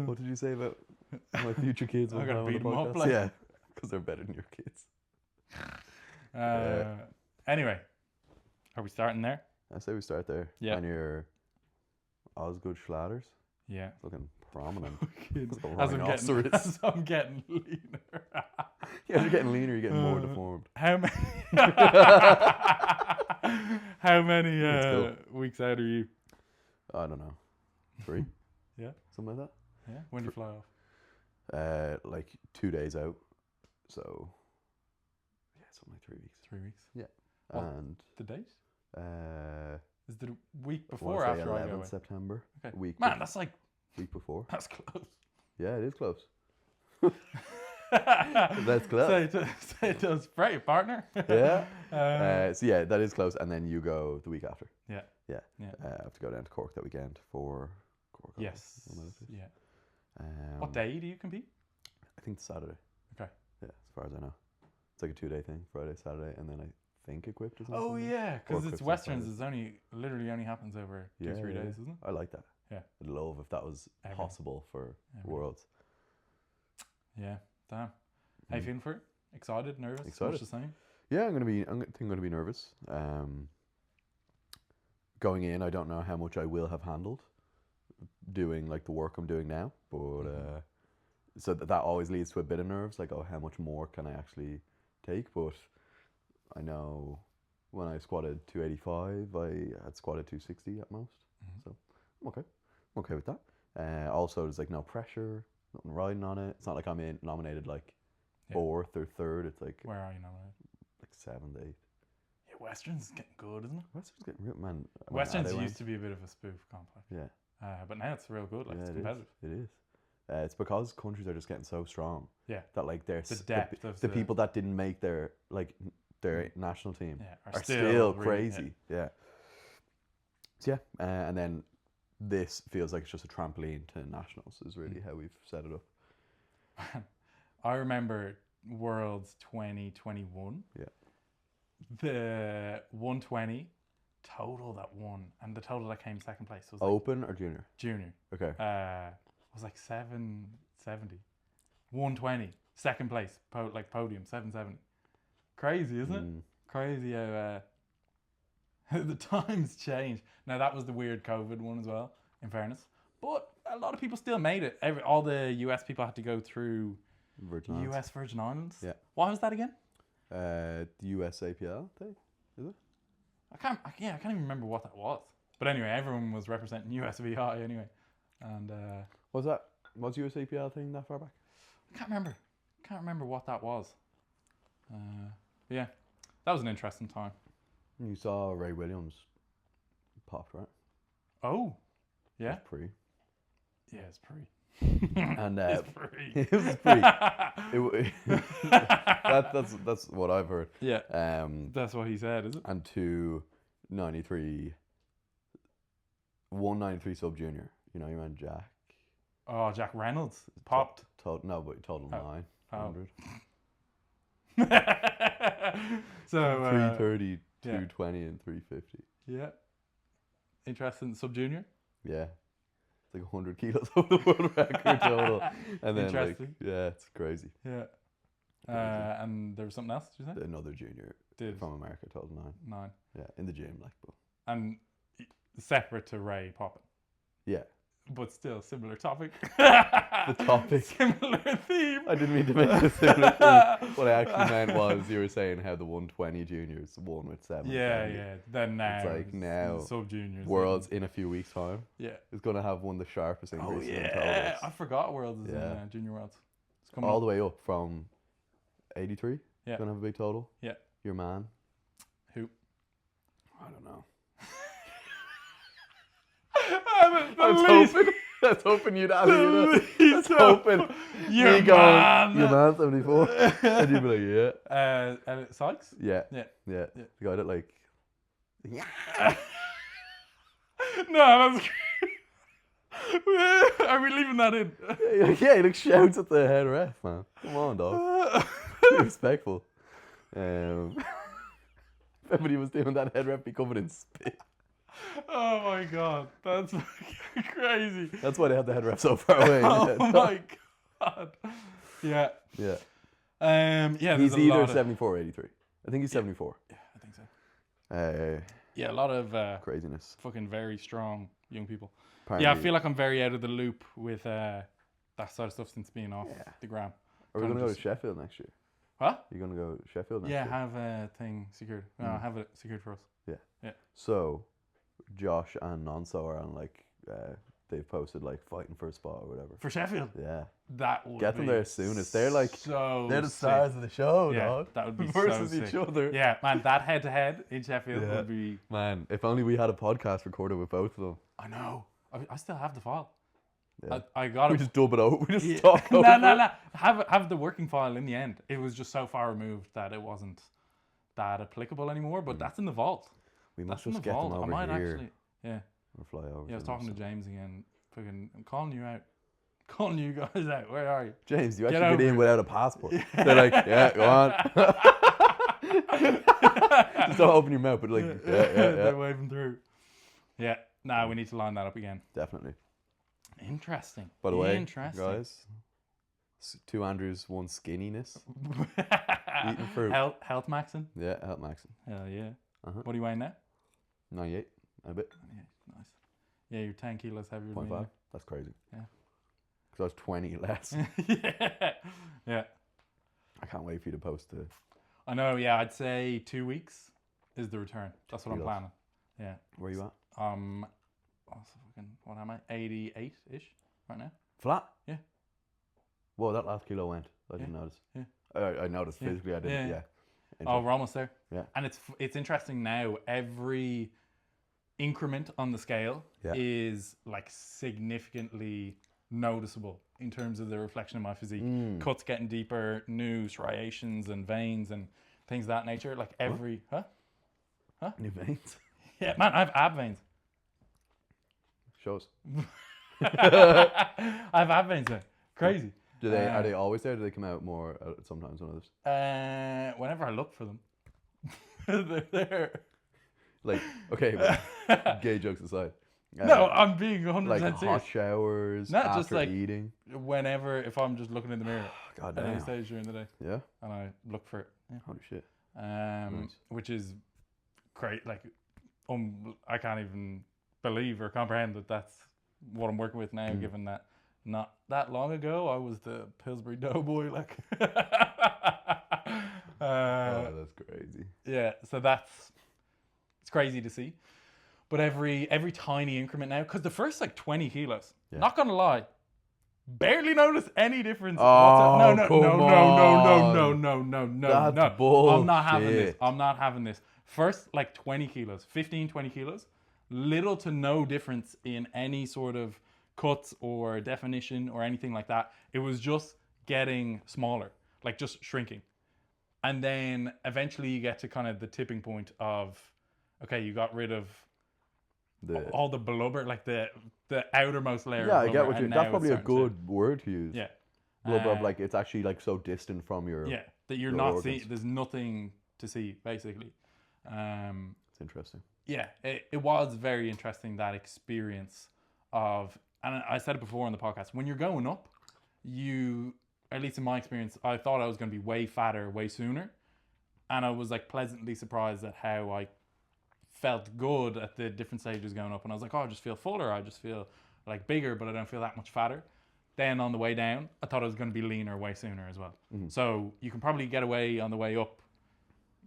What did you say about my future kids? I'm gonna on the beat 'em up, podcast? like. Yeah, because they're better than your kids. Anyway, are we starting there? I say we start there. Yeah. And your Osgood Schlatters Yeah. looking prominent. As Rhinoceros. as I'm getting leaner. Yeah, you're getting leaner, you're getting more deformed. How many? How many Let's weeks out are you? I don't know. 3? Yeah. Something like Yeah. When do you fly off? that? Like 2 days out. So, yeah, something like 3 weeks. 3 weeks. Yeah. What? And The date? uh, Is the week I before wanna or say after I go 11th away? September. Okay. Week Man, that's like week before. that's close. Yeah, it is close. That's close. Say it does. Right, partner. Yeah. Uh, So yeah, that is close. And then you go the week after. yeah. Yeah. Yeah. I have to go down to Cork that weekend for Cork. Yes. One of those. Yeah. What day do you compete? I think it's Saturday. Okay. Yeah, as far as I know. It's like a 2-day thing, Friday, Saturday, and then I think equipped is on Oh Sunday. yeah, because Or it's Equipped on Westerns. Friday. It's literally only happens over 2-3 days, isn't it? I like that. Yeah. I'd love if that was Everything. possible for Everything. Worlds. Yeah. Damn. How you feeling for it? Excited? Nervous? Excited. Much the same? Yeah, I think I'm gonna be nervous. Going in, I don't know how much I will have handled doing like the work I'm doing now, but so that always leads to a bit of nerves, like, oh, how much more can I actually take? But I know when I squatted 285, I had squatted 260 at most, so I'm okay. I'm okay with that. Also, there's like no pressure, nothing riding on it. It's not like I'm nominated like fourth or third. It's like Where are you nominated? like 7th, 8th. Yeah, Westerns is getting good, isn't it? Western's getting real, man. Westerns used to be a bit of a spoof complex. Yeah, But now it's real good. Like yeah, it's it competitive. is. It is. It's because countries are just getting so strong. Yeah. That like The depth of the people that didn't make their national team are still really, crazy. Yeah. So yeah, and then this feels like it's just a trampoline to nationals. Is really how we've set it up. I remember Worlds 2021. Yeah. The 120 total that won, and the total that came second place was like Open or junior? junior. Okay. Was like 770. 120 second place, podium 770. Crazy, isn't it? Crazy how the times change. Now that was the weird COVID one as well, in fairness, but a lot of people still made it. All the US people had to go through Virgin Islands. US Virgin Islands. Yeah. Why was that again? The US APL thing, is it? I can't even remember what that was. But anyway, everyone was representing USVI anyway, and Was that US APL thing that far back? I can't remember what that was. But yeah, that was an interesting time. You saw Ray Williams popped, right? Oh, yeah, That's pre. yeah, it's pretty. And It's free. it was pre. That's what I've heard. Yeah, That's that's what he said, is it? and 293, 193 sub junior. You know, you went Jack. Oh, Jack Reynolds popped. No, but total 900. So 330, yeah. 220, and 350. Yeah, interesting. Sub junior. Yeah. It's like 100 kilos of the world record total. And then, like, Interesting. yeah, it's crazy. Yeah. And there was something else, did you say? Another junior Did from America, total 9. 9. Yeah, in the gym, like, but And separate to Ray popping. yeah. But still, similar topic. The topic. Similar theme. I didn't mean to make a similar thing. What I actually meant was you were saying how the 120 juniors won with 7. Yeah. Then now, It's like now sub juniors. Worlds in a few weeks' time Yeah. is going to have one of the sharpest Oh increases in yeah. I totals. forgot Worlds is Yeah. in Junior Worlds. It's coming All up. the way up from 83. Yeah. Going to have a big total. Yeah. Your man. Who? I don't know. I was hoping you'd ask me that. I was hoping Your me going, man. your man 74. And you'd be like, yeah. Sykes? Yeah. Yeah. Yeah. Yeah. The guy that like, No, that's Are we leaving that in? yeah, he like shouts at the head ref, man. Come on, dog. Be respectful. If everybody was doing that, head ref be covered in spit. Oh my god, that's fucking crazy. That's why they have the head wrap so far away. Oh my god. Yeah. Yeah. Yeah. He's There's a either lot of. 74 or 83. I think he's 74. Yeah, I think so. Uh, Yeah, a lot of craziness. fucking very strong young people. Apparently, Yeah, I feel like I'm very out of the loop with that sort of stuff since being off Yeah. the gram. Are we kind going to of go to just- Sheffield next year? What? You're going to go to Sheffield next Yeah, year? have a thing secured. No, have it secured for us. So, Josh and Nonso are on like, they've posted like fighting for a spot or whatever. For Sheffield, Yeah. that would Get them be there as soon as they're like, so they're the sick. stars of the show, Yeah, dog. that would be Versus so each sick. other. Yeah, man, that head to head in Sheffield Yeah. would be. Man, if only we had a podcast recorded with both of them. I know. I still have the file. Yeah. I got We it. just dub it out. We just Yeah. talk over No. it. Have the working file in the end. It was just so far removed that it wasn't that applicable anymore. But that's in the vault. We must That's in just the get vault. them I over might here actually. Yeah. or fly over. Yeah, I was them or talking to something. James again. Fucking, I'm calling you out. Calling you guys out. Where are you? James, you Get actually over get in it. without a passport. They're like, yeah, go on. Just don't open your mouth, but like, yeah. They're waving through. Yeah. Nah, we need to line that up again. Definitely. Interesting. By the way, Interesting. guys, 2 Andrews, 1 skinniness. Eating fruit. Health maxing. Yeah, help Maxon. Hell yeah. Uh-huh. What are you weighing now? 98, a bit. Yeah, nice. Yeah, you're 10 kilos heavier than 0.5. me. That's crazy. Yeah. Because I was 20 less. Yeah. Yeah. I can't wait for you to post the. I know, yeah, I'd say 2 weeks is the return. That's what I'm Kilos. planning. Yeah. Where you at? What am I? 88-ish right now. Flat? Yeah. Whoa, that last kilo went. I didn't notice. Yeah. I noticed Yeah. physically. I didn't. Yeah. Yeah. Oh, we're almost there. Yeah. And it's interesting now. Every increment on the scale Yeah. is like significantly noticeable in terms of the reflection of my physique. Mm. Cuts getting deeper, new striations and veins and things of that nature. Like every New veins. yeah, man, I have ab veins. Shows. I have ab veins now. Crazy. Do they? Are they always there? Or do they come out more sometimes than others? Whenever I look for them, they're there. Like, okay, but gay jokes aside. No, I'm being 100% like serious. hot showers Not after just like eating. Whenever, if I'm just looking in the mirror God at any damn. stage during the day Yeah. and I look for it, Holy shit. Nice. Which is great. Like, I can't even believe or comprehend that that's what I'm working with now, given that not that long ago I was the Pillsbury Doughboy. Like, Oh, that's crazy. yeah. So it's crazy to see. But every tiny increment now, because the first like 20 kilos, not gonna lie, barely notice any difference. Oh, No. That's I'm not having this. bullshit. I'm not having this. First like 20 kilos, 15, 20 kilos, little to no difference in any sort of cuts or definition or anything like that. It was just getting smaller, like just shrinking. And then eventually you get to kind of the tipping point of, okay, you got rid of all the blubber, like the outermost layer. Yeah, of I get blubber, what and you. now That's it's probably a starting to- good word to use. Yeah. Blubber of like it's actually like so distant from your. Yeah, that you're your not seeing. organs. There's nothing to see, basically. It's interesting. Yeah, it was very interesting, that experience of, and I said it before on the podcast, when you're going up, you, at least in my experience, I thought I was going to be way fatter way sooner. And I was like pleasantly surprised at how I felt good at the different stages going up. And I was like, oh, I just feel fuller. I just feel like bigger, but I don't feel that much fatter. Then on the way down, I thought I was going to be leaner way sooner as well. So you can probably get away on the way up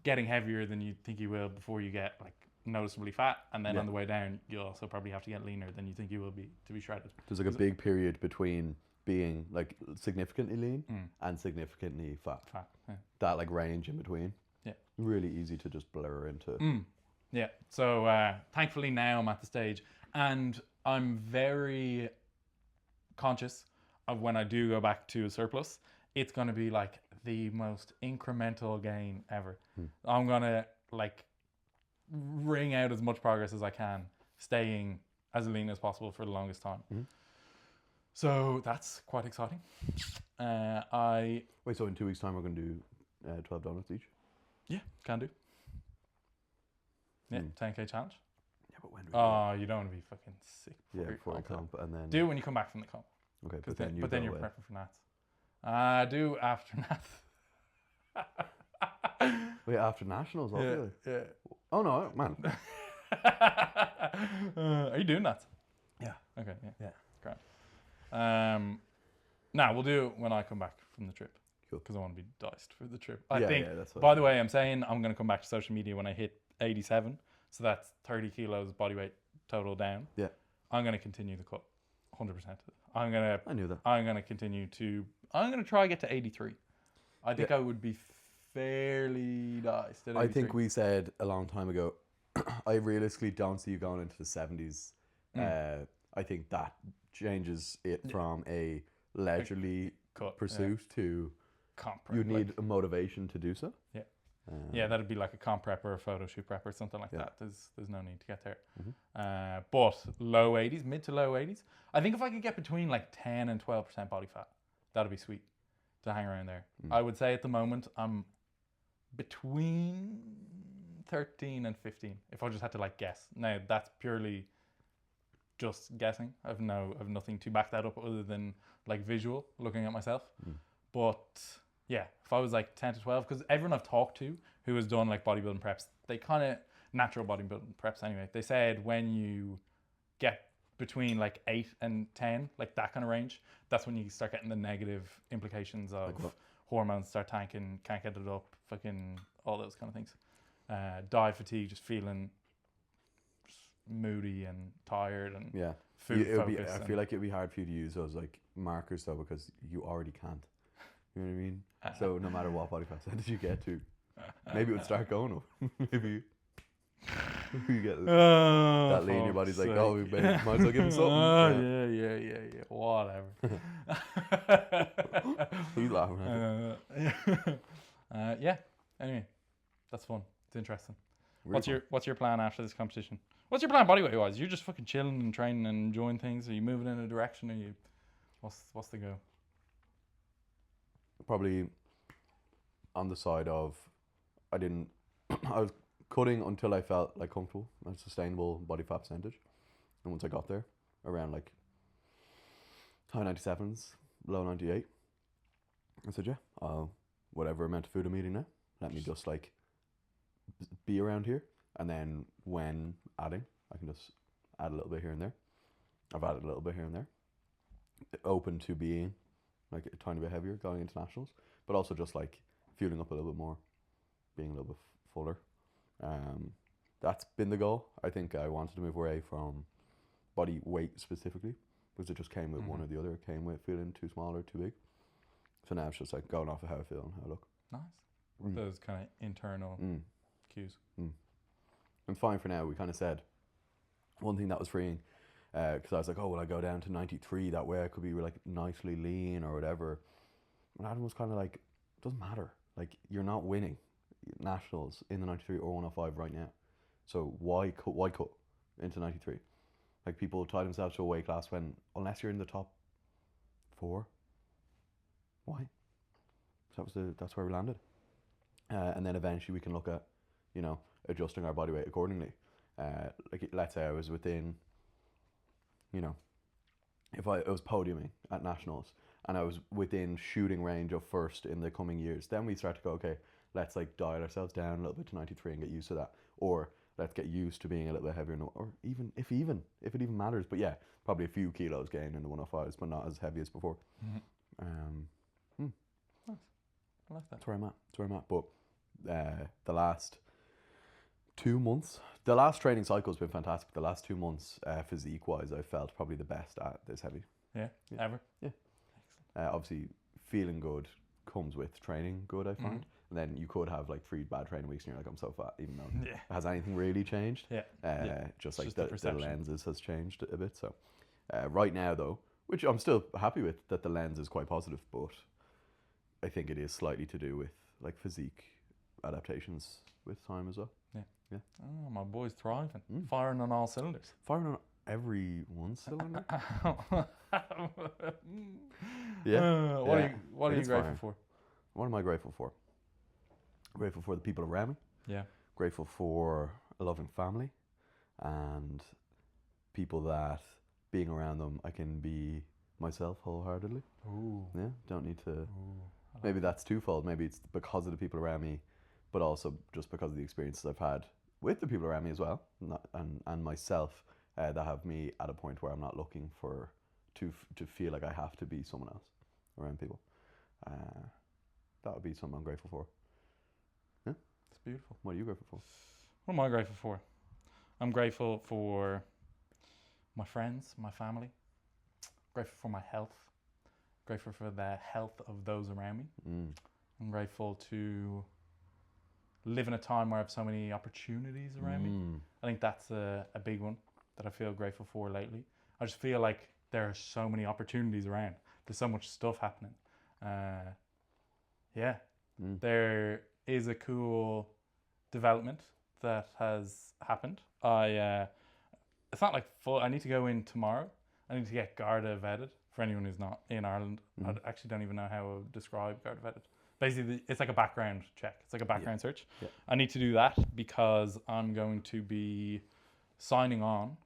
getting heavier than you think you will before you get like noticeably fat. And then on the way down, you'll also probably have to get leaner than you think you will be to be shredded. There's like a big period between being like significantly lean and significantly fat. Yeah. That like range in between. Yeah. Really easy to just blur into. Yeah. So thankfully now I'm at the stage, and I'm very conscious of when I do go back to a surplus, it's going to be like the most incremental gain ever. I'm going to like wring out as much progress as I can, staying as lean as possible for the longest time. So that's quite exciting. Wait, so in 2 weeks' time we're going to do 12 donuts each? Yeah, can do. Yeah, 10K challenge. Yeah, but when do we Oh, you don't want to be fucking sick before your you comp, and then Do it when you come back from the comp. okay, But then then you you're go away. prepping for Nats. Do after Nats. Wait, after nationals, obviously. Yeah. Oh no, man. Are you doing Nats? Yeah. Okay. Yeah. Yeah. Great. Now we'll do it when I come back from the trip. Cool. Because I want to be diced for the trip. I Yeah, think. yeah, that's what By I the way, I'm saying I'm going to come back to social media when I hit 87. So that's 30 kilos body weight total down. Yeah. I'm going to continue the cut, 100%. I knew that. I'm going to continue to. I'm going to try to get to 83. I think I would be fairly diced at 83. I think we said a long time ago. I realistically don't see you going into the 70s. I think that changes it from a leisurely pursuit to comp prep. you need a motivation to do so. Yeah. Yeah, that'd be like a comp prep or a photo shoot prep or something like that. There's no need to get there. But low 80s, mid to low 80s. I think if I could get between like 10 and 12% body fat, that'd be sweet to hang around there. I would say at the moment I'm between 13 and 15 if I just had to like guess. Now that's purely just guessing. I've nothing to back that up other than like visual looking at myself. But yeah, if I was like 10 to 12, because everyone I've talked to who has done like bodybuilding preps, they kind of natural bodybuilding preps anyway, they said when you get between like 8 and 10, like that kind of range, that's when you start getting the negative implications of Like hormones start tanking, can't get it up, fucking all those kind of things. Diet fatigue, just feeling moody and tired and food focus. I feel like it'd be hard for you to use those like markers though, because you already can't. You know what I mean? So no matter what body fat percentage you get to, maybe it would start going up. maybe you get that lean, your body's like, oh, we might as well give him something. Yeah. Whatever. He's laughing at yeah. Anyway, that's fun. It's interesting. really What's your plan after this competition? What's your plan bodyweight wise? You're just fucking chilling and training and enjoying things. Are you moving in a direction? Are you? What's the go? Probably on the side of I was cutting until I felt like comfortable and sustainable body fat percentage, and once I got there around like high 97s, low 98, I said whatever amount of food I'm eating now, let me just like be around here, and then when adding I can just add a little bit here and there. I've added a little bit here and there, open to being like a tiny bit heavier going into nationals, but also just like fueling up a little bit more, being a little bit fuller. That's been the goal. I think I wanted to move away from body weight specifically, because it just came with one or the other. It came with feeling too small or too big. So now it's just like going off of how I feel and how I look. Nice. Those kind of internal cues. I'm fine for now. We kind of said one thing that was freeing, because I was like, oh, will I go down to 93? That way I could be like nicely lean or whatever. And Adam was kind of like, it doesn't matter. Like, you're not winning nationals in the 93 or 105 right now. So why cut into 93? Like, people tie themselves to a weight class when, unless you're in the top 4, why? So that's where we landed. And then eventually we can look at, adjusting our body weight accordingly. Like, let's say I was within, if I was podiuming at nationals and I was within shooting range of first in the coming years, then we start to go, okay, let's like dial ourselves down a little bit to 93 and get used to that, or let's get used to being a little bit heavier, or even if it even matters. But yeah, probably a few kilos gained in the 105s, but not as heavy as before. Nice. I like that. That's where I'm at. But the last 2 months, the last training cycle has been fantastic. The last 2 months, physique wise, I felt probably the best at this heavy. Yeah. Ever. Yeah. Obviously, feeling good comes with training good, I find. And then you could have like 3 bad training weeks and you're like, I'm so fat, even though has anything really changed? Just like the lenses has changed a bit. So right now though, which I'm still happy with, that the lens is quite positive, but I think it is slightly to do with like physique adaptations with time as well. Yeah. Oh, my boy's thriving. Firing on all cylinders. Firing on every one cylinder. What are you grateful for? What am I grateful for? Grateful for the people around me. Yeah. Grateful for a loving family. and people that being around them, I can be myself wholeheartedly. Ooh. Yeah, don't need to. Ooh. Maybe that's twofold. Maybe it's because of the people around me, but also just because of the experiences I've had with the people around me as well, and myself, that have me at a point where I'm not looking for to feel like I have to be someone else around people. That would be something I'm grateful for. Yeah, It's beautiful. what are you grateful for? What am I grateful for? I'm grateful for my friends, my family. Grateful for my health. Grateful for the health of those around me. I'm grateful to live in a time where I have so many opportunities around me. I think that's a big one that I feel grateful for lately. I just feel like there are so many opportunities around. There's so much stuff happening. There is a cool development that has happened. It's not like full. I need to go in tomorrow. I need to get Garda vetted for anyone who's not in Ireland. I actually don't even know how I would describe Garda vetted. Basically, it's like a background check. It's like a background search. Yeah. I need to do that because I'm going to be signing on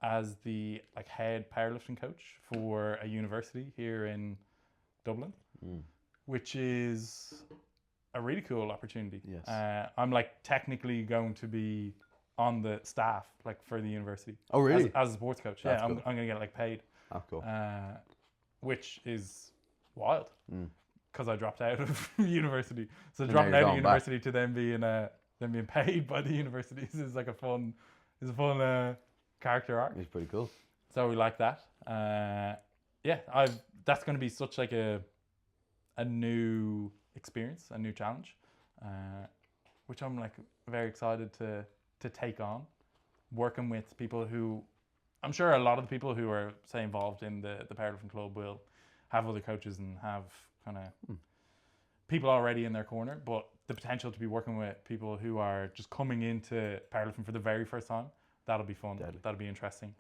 as the head powerlifting coach for a university here in Dublin, which is a really cool opportunity. Yes. I'm technically going to be on the staff for the university. Oh, really? As a sports coach. That's I'm cool. going to get paid. Oh, cool. Which is wild because I dropped out of university. So And dropping now out you're of going university to then being paid by the universities is a fun character arc. It's pretty cool. So we like that. That's going to be such a new experience, a new challenge, which I'm very excited to take on, working with people who I'm sure a lot of the people who are say involved in the powerlifting club will have other coaches and have kind of people already in their corner, but the potential to be working with people who are just coming into powerlifting for the very first time, that'll be fun. Deadly. That'll be interesting.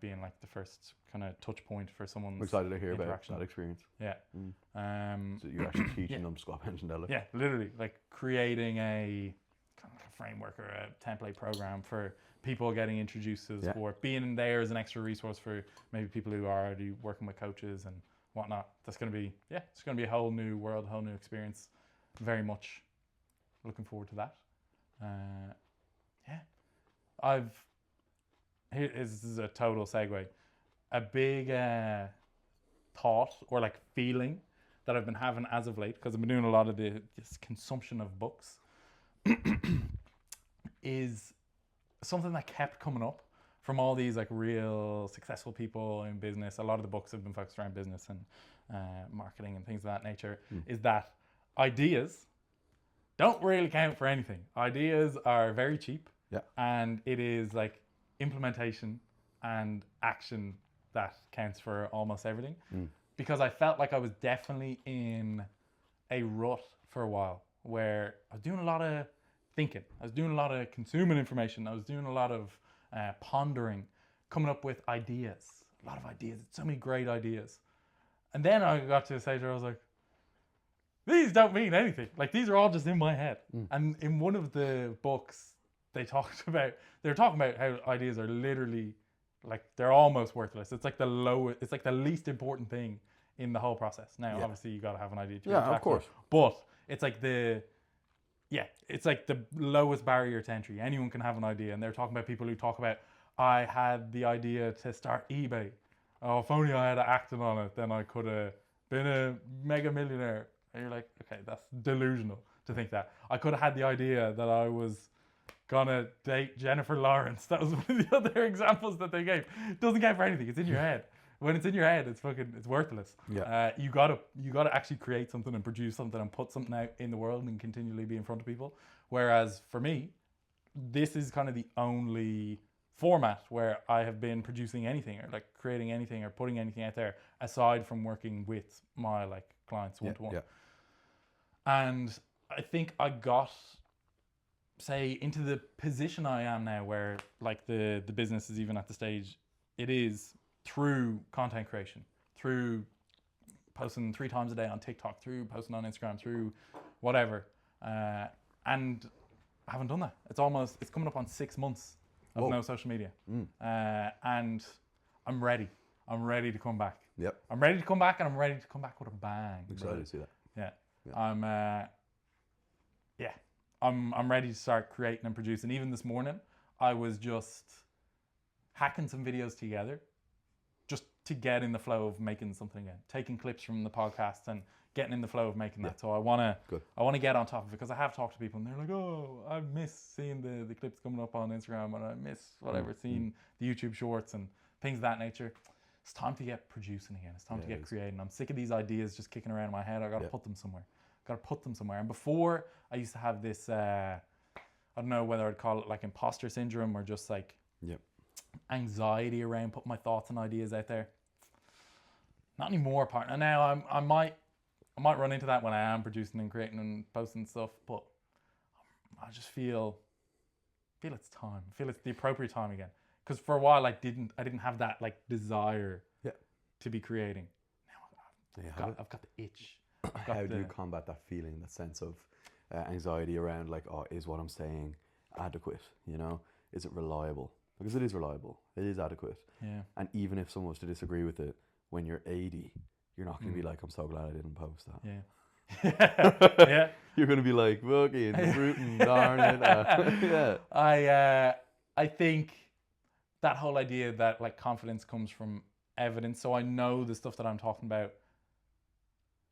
Being the first kind of touch point for someone's I'm excited to hear about interaction. that experience. Yeah. So you're actually teaching them squat, bench, and deadlift. Yeah, literally creating a kind of a framework or a template program for people getting introduced to the sport, being there as an extra resource for maybe people who are already working with coaches and whatnot. That's going to be, it's going to be a whole new world, a whole new experience. Very much looking forward to that. This is a total segue. A big thought or feeling that I've been having as of late, because I've been doing a lot of this consumption of books, is something that kept coming up from all these real successful people in business. A lot of the books have been focused around business and marketing and things of that nature, is that ideas don't really count for anything. Ideas are very cheap, and it is implementation and action that counts for almost everything. Because I felt like I was definitely in a rut for a while where I was doing a lot of thinking. I was doing a lot of consuming information. I was doing a lot of pondering, coming up with ideas. A lot of ideas. So many great ideas. And then I got to a stage where I was like, these don't mean anything. These are all just in my head. And in one of the books, they were talking about how ideas are literally they're almost worthless. It's the lowest. It's the least important thing in the whole process. Now, obviously, you got to have an idea. Of course. But it's it's the lowest barrier to entry. Anyone can have an idea, and they're talking about people who talk about, I had the idea to start eBay. Oh, if only I had acted on it, then I could have been a mega millionaire. And you're like, okay, that's delusional to think that. I could have had the idea that I was gonna date Jennifer Lawrence. That was one of the other examples that they gave. It doesn't count for anything. It's in your head. When it's in your head, it's worthless. You gotta actually create something and produce something and put something out in the world and continually be in front of people. Whereas for me, this is kind of the only format where I have been producing anything or creating anything or putting anything out there aside from working with my clients one-to-one. And I think I got into the position I am now where the business is even at the stage it is through content creation, through posting 3 times a day on TikTok, through posting on Instagram, through whatever. And I haven't done that. It's coming up on 6 months of Whoa. no social media. Mm. And I'm ready. I'm ready to come back. Yep. I'm ready to come back, and I'm ready to come back with a bang. Excited to see that. Yeah. Yeah. I'm ready to start creating and producing. Even this morning, I was just hacking some videos together just to get in the flow of making something again, taking clips from the podcast and getting in the flow of making that. So I want to get on top of it, because I have talked to people and they're like, oh, I miss seeing the clips coming up on Instagram, and I miss seeing the YouTube shorts and things of that nature. It's time to get producing again. It's time to get creating. I'm sick of these ideas just kicking around in my head. I got to put them somewhere. And before, I used to have this, I don't know whether I'd call it like imposter syndrome or just like anxiety around putting my thoughts and ideas out there. Not anymore, partner. Now I might run into that when I am producing and creating and posting stuff, but I just feel it's time. I feel it's the appropriate time again. Because for a while I didn't have that like desire to be creating. Now I've got the itch. How do you combat that feeling, that sense of anxiety around like, oh, is what I'm saying adequate? You know, is it reliable? Because it is reliable. It is adequate. Yeah. And even if someone was to disagree with it when you're 80, you're not going to be like, I'm so glad I didn't post that. Yeah. Yeah. You're going to be like, fucking rooting, darn it. I think that whole idea that like confidence comes from evidence. So I know the stuff that I'm talking about,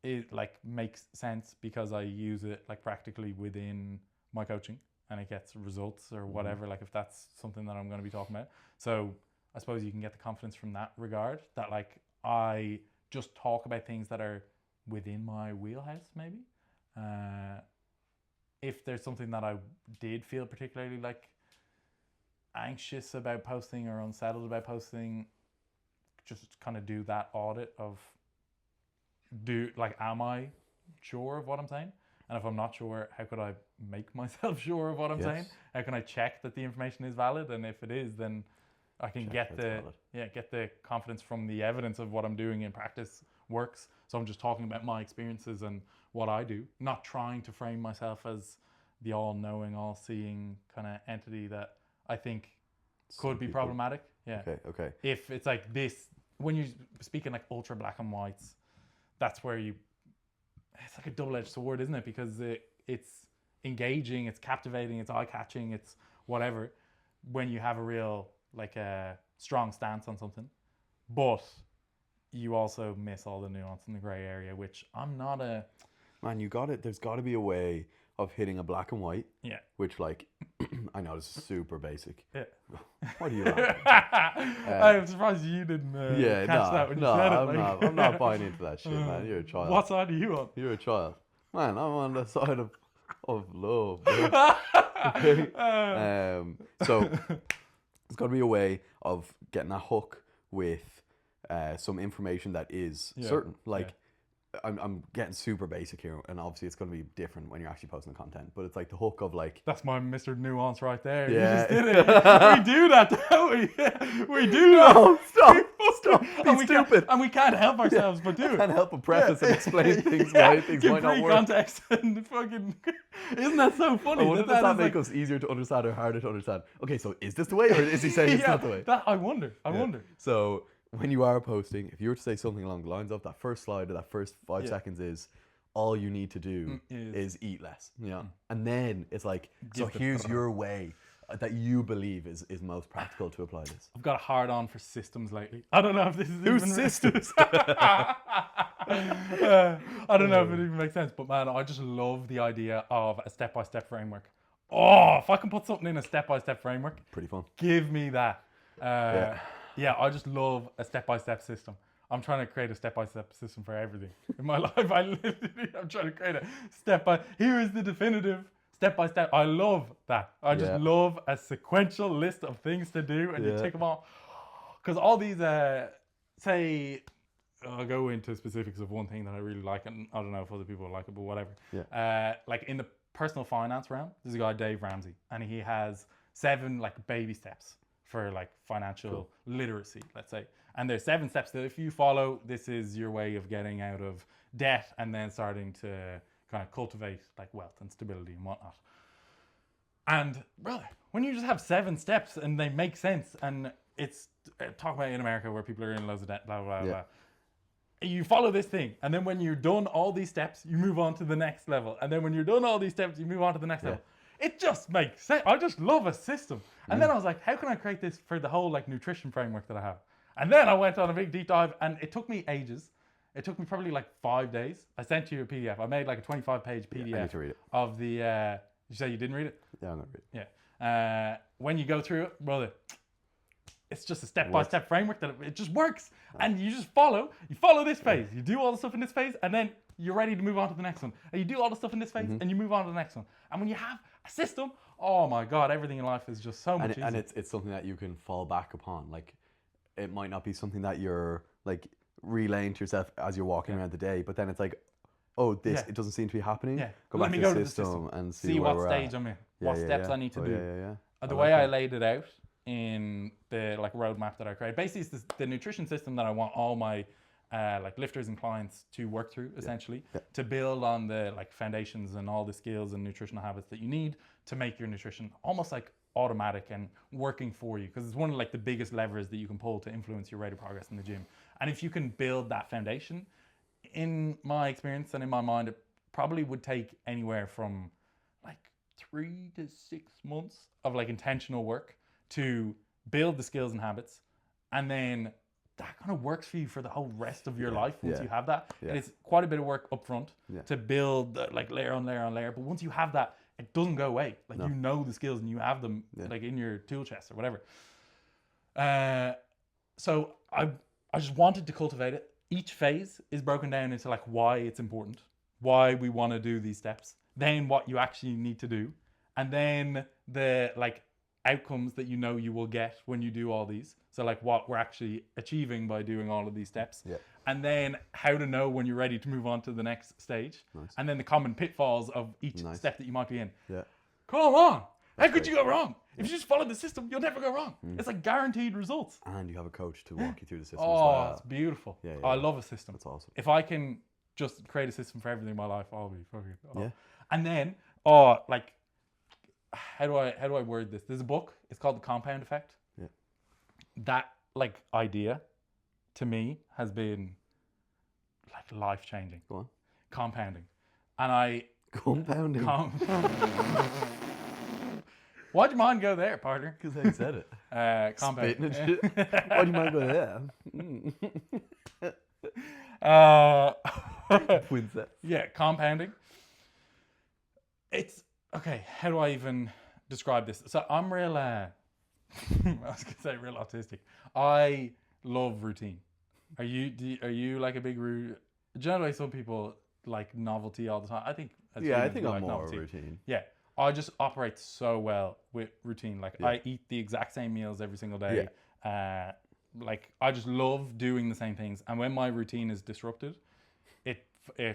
it like makes sense because I use it like practically within my coaching, and it gets results or whatever, like if that's something that I'm going to be talking about. So I suppose you can get the confidence from that regard, that like I just talk about things that are within my wheelhouse maybe. If there's something that I did feel particularly like anxious about posting or unsettled about posting, just kind of do that audit of am I sure of what I'm saying? And if I'm not sure, how could I make myself sure of what I'm saying? How can I check that the information is valid? And if it is, then I can get the confidence from the evidence of what I'm doing in practice works. So I'm just talking about my experiences and what I do, not trying to frame myself as the all-knowing, all-seeing kind of entity that I think could be problematic. Yeah. Okay. If it's like this, when you're speaking like ultra black and whites, that's where it's like a double-edged sword, isn't it? Because it's engaging, it's captivating, it's eye-catching, it's whatever, when you have a real, like a strong stance on something. But you also miss all the nuance in the gray area, which I'm not a... Man, you got it. There's got to be a way of hitting a black and white. Yeah. Which, like, I know this is super basic. Yeah. Why do you laugh? I'm surprised you didn't catch that when you said it. I'm not buying into that shit, man. You're a child. What side are you on? You're a child. Man, I'm on the side of love. Okay? So there's got to be a way of getting a hook with some information that is certain. Like, I'm getting super basic here, and obviously it's going to be different when you're actually posting the content, but it's like the hook of like... That's my Mr. Nuance right there. Yeah. You just did it. We do that, don't we? We do that. No, stop. Be stupid. And we can't help ourselves but do it. I can't help but preface and explain things why things might not Give work. context and fucking... Isn't that so funny? Does that make us easier to understand or harder to understand? Okay, so is this the way, or is he saying it's not the way? I wonder. So when you are posting, if you were to say something along the lines of that first slide or that first 5 seconds is, all you need to do is eat less, you know? And then it's like, so here's your way that you believe is most practical to apply this. I've got a hard on for systems lately. I don't know if this is Whose systems? I don't know if it even makes sense, but man, I just love the idea of a step-by-step framework. Oh, if I can put something in a step-by-step framework, Pretty fun. give me that. Yeah, I just love a step-by-step system. I'm trying to create a step-by-step system for everything in my life. I'm trying to create a here is the definitive step-by-step. I love that. I just love a sequential list of things to do, and you tick them off. Because all these, say, I'll go into specifics of one thing that I really like, and I don't know if other people like it, but whatever. Yeah. Like in the personal finance realm, there's a guy, Dave Ramsey, and he has 7 like baby steps for like financial literacy, let's say. And there's 7 steps that if you follow, this is your way of getting out of debt and then starting to kind of cultivate like wealth and stability and whatnot. And brother, when you just have 7 steps and they make sense, and it's talk about in America where people are in loads of debt, blah blah blah. Yeah. Blah. You follow this thing, and then when you're done all these steps, you move on to the next level, and then when you're done all these steps, you move on to the next level. It just makes sense. I just love a system. And then I was like, how can I create this for the whole like nutrition framework that I have? And then I went on a big deep dive, and it took me ages. It took me probably like 5 days. I sent you a PDF. I made like a 25-page PDF I need to read it. of the. You say you didn't read it? Yeah, I'm gonna read it. Yeah. When you go through it, brother, it's just a step-by-step framework that it just works. And you just follow. You follow this phase. You do all the stuff in this phase, and then you're ready to move on to the next one. And you do all the stuff in this phase, and you move on to the next one. And when you have a system, oh my God, everything in life is just so much easier. And it's something that you can fall back upon. Like, it might not be something that you're like relaying to yourself as you're walking around the day, but then it's like, oh, it doesn't seem to be happening. Yeah. Go Let back me to go the to the system system. and See where what we're stage at. I'm in, what steps I need to do. Yeah. The way I laid it out in the like roadmap that I created, basically it's the nutrition system that I want all my like lifters and clients to work through, essentially, to build on the like foundations and all the skills and nutritional habits that you need to make your nutrition almost like automatic and working for you, because it's one of like the biggest levers that you can pull to influence your rate of progress in the gym. And if you can build that foundation, in my experience and in my mind, it probably would take anywhere from like 3 to 6 months of like intentional work to build the skills and habits, and then that kind of works for you for the whole rest of your life once you have that. And it's quite a bit of work up front to build like layer on layer on layer, but once you have that, it doesn't go away. Like you know the skills and you have them like in your tool chest or whatever. So I just wanted to cultivate it. Each phase is broken down into like why it's important, why we want to do these steps, then what you actually need to do, and then the like outcomes that you know you will get when you do all these. So like what we're actually achieving by doing all of these steps. And then how to know when you're ready to move on to the next stage. And then the common pitfalls of each step that you might be in. Come on! How could you go wrong? If you just follow the system, you'll never go wrong. It's like guaranteed results. And you have a coach to walk you through the system Oh, as well. it's beautiful. Yeah, I love a system. That's awesome. If I can just create a system for everything in my life, I'll be fucking Yeah. And then, like, how do I word this? There's a book. It's called The Compound Effect. Yeah. That like idea, to me, has been like life changing. Go on. Compounding, and I Compounding. Why'd your mind go there, partner? Because I said it. Compounding. Spitting and shit. Why'd your mind go there? Princess. Yeah, compounding. It's okay. How do I even describe this? So I'm real. I was gonna say real autistic. I love routine. Are you like a big routine? Generally, some people like novelty all the time. I think. I think we I'm like more novelty. routine. Yeah, I just operate so well with routine. Like I eat the exact same meals every single day. Like I just love doing the same things, and when my routine is disrupted, it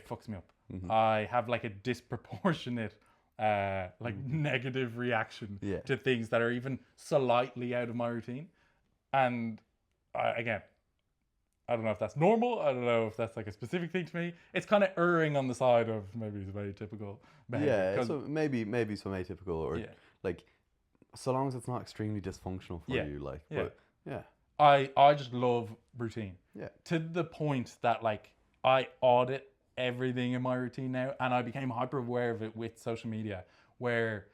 fucks me up. I have like a disproportionate negative reaction to things that are even slightly out of my routine. And again, I don't know if that's normal. I don't know if that's like a specific thing to me. It's kind of erring on the side of maybe it's very typical behavior. Yeah, so maybe some atypical or like, so long as it's not extremely dysfunctional for you, like, but I just love routine. Yeah. To the point that like I audit everything in my routine now, and I became hyper aware of it with social media, where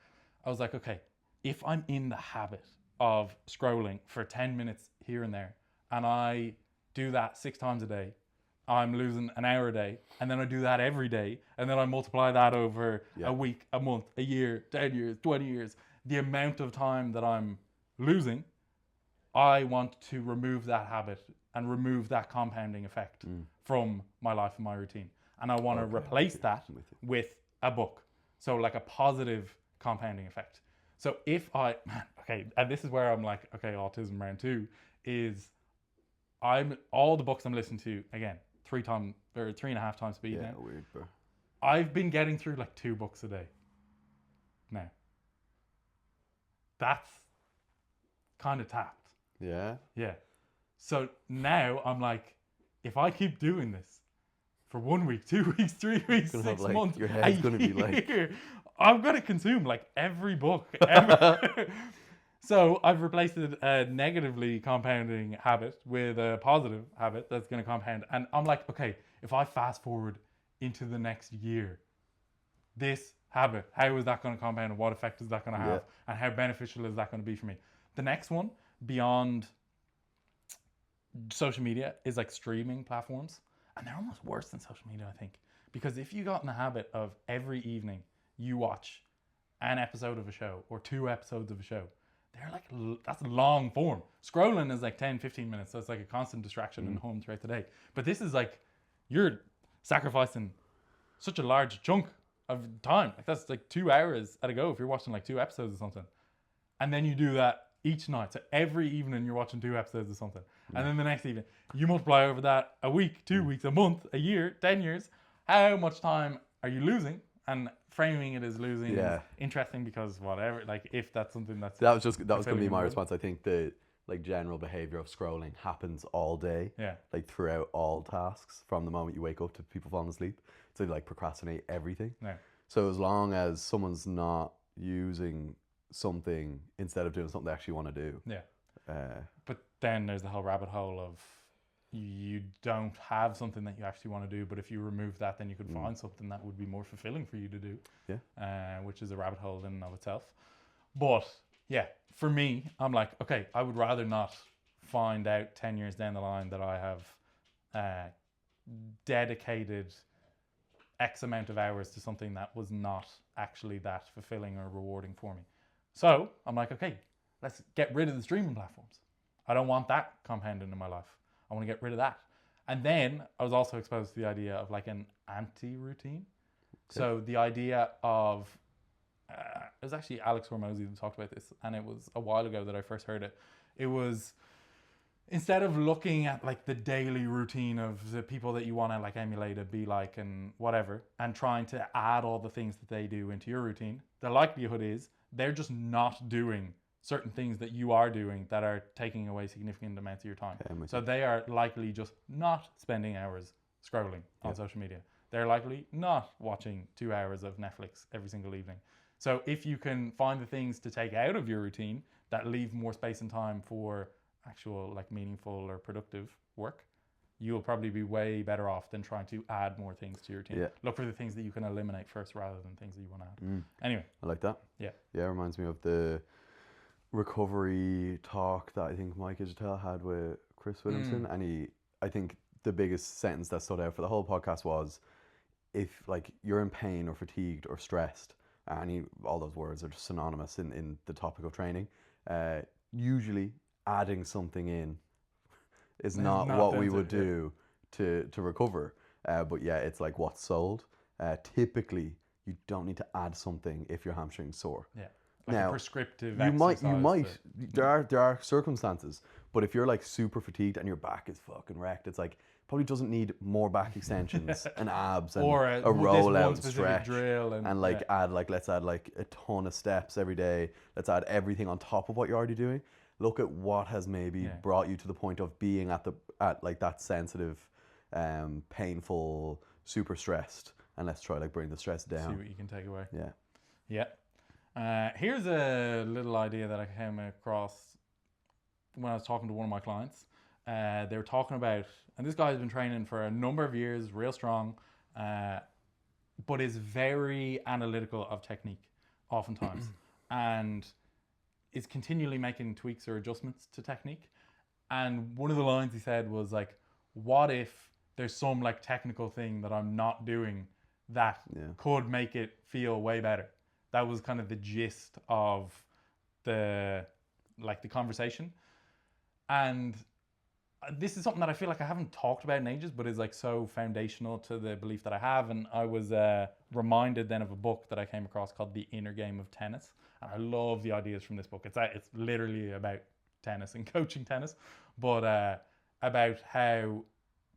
I was like, okay, if I'm in the habit of scrolling for 10 minutes here and there, and I do that 6 times a day, I'm losing an hour a day, and then I do that every day, and then I multiply that over a week, a month, a year, 10 years, 20 years, the amount of time that I'm losing, I want to remove that habit and remove that compounding effect from my life and my routine. And I want to replace that with a book. So like a positive compounding effect. So if and this is where I'm like, okay, autism round 2 is all the books I'm listening to, again, 3.5 times speed now. Yeah, weird, bro. I've been getting through like 2 books a day now. That's kind of tapped. Yeah. Yeah. So now I'm like, if I keep doing this for 1 week, 2 weeks, 3 weeks, gonna 6 have, like, months, your a head's gonna be like- year. I'm gonna consume like every book ever. So I've replaced a negatively compounding habit with a positive habit that's going to compound. And I'm like, okay, if I fast forward into the next year, this habit, how is that going to compound and what effect is that going to have? And how beneficial is that going to be for me? The next one, beyond social media, is like streaming platforms. And they're almost worse than social media, I think. Because if you got in the habit of every evening you watch an episode of a show or 2 episodes of a show, they're like, that's long form. Scrolling is like 10, 15 minutes. So it's like a constant distraction and home throughout the day. But this is like, you're sacrificing such a large chunk of time. Like that's like 2 hours at a go if you're watching like 2 episodes or something. And then you do that each night. So every evening you're watching 2 episodes or something. And then the next evening, you multiply over that a week, 2 weeks, a month, a year, 10 years. How much time are you losing? And framing it as losing is interesting because whatever, like if that's something that's that was going to be my fulfilling. response. I think the like general behavior of scrolling happens all day, like throughout all tasks from the moment you wake up to people falling asleep. So like procrastinate everything. Yeah. So as long as someone's not using something instead of doing something they actually want to do. But then there's the whole rabbit hole of you don't have something that you actually want to do, but if you remove that, then you could find something that would be more fulfilling for you to do. Which is a rabbit hole in and of itself. But yeah, for me, I'm like, okay, I would rather not find out 10 years down the line that I have dedicated X amount of hours to something that was not actually that fulfilling or rewarding for me. So I'm like, okay, let's get rid of the streaming platforms. I don't want that compounding in my life. I want to get rid of that. And then I was also exposed to the idea of like an anti-routine. So the idea of, it was actually Alex Hormozy who talked about this, and it was a while ago that I first heard it. It was, instead of looking at like the daily routine of the people that you want to like emulate and be like and whatever, and trying to add all the things that they do into your routine, the likelihood is they're just not doing certain things that you are doing that are taking away significant amounts of your time. So they are likely just not spending hours scrolling on social media. They're likely not watching 2 hours of Netflix every single evening. So if you can find the things to take out of your routine that leave more space and time for actual like meaningful or productive work, you'll probably be way better off than trying to add more things to your routine. Look for the things that you can eliminate first rather than things that you want to add. Anyway. I like that. Yeah, it reminds me of the recovery talk that I think Mike Igitel had with Chris Williamson, and I think the biggest sentence that stood out for the whole podcast was, if like you're in pain or fatigued or stressed, all those words are just synonymous in the topic of training, usually adding something in is not what we would do to recover, but yeah, it's like what's sold. Typically you don't need to add something if your hamstring's sore. Like now, a prescriptive you might. There are circumstances, but if you're like super fatigued and your back is fucking wrecked, it's like probably doesn't need more back extensions and abs and or a rollout stretch drill and like let's add like a ton of steps every day. Let's add everything on top of what you're already doing. Look at what has maybe brought you to the point of being at like that sensitive, painful, super stressed, and let's try like bring the stress down. See what you can take away. Here's a little idea that I came across when I was talking to one of my clients. They were talking about, and this guy's been training for a number of years, real strong, but is very analytical of technique oftentimes, and is continually making tweaks or adjustments to technique. And one of the lines he said was like, what if there's some like technical thing that I'm not doing that could make it feel way better? That was kind of the gist of the conversation. And this is something that I feel like I haven't talked about in ages, but is like so foundational to the belief that I have. And I was reminded then of a book that I came across called The Inner Game of Tennis. And I love the ideas from this book. It's literally about tennis and coaching tennis, but about how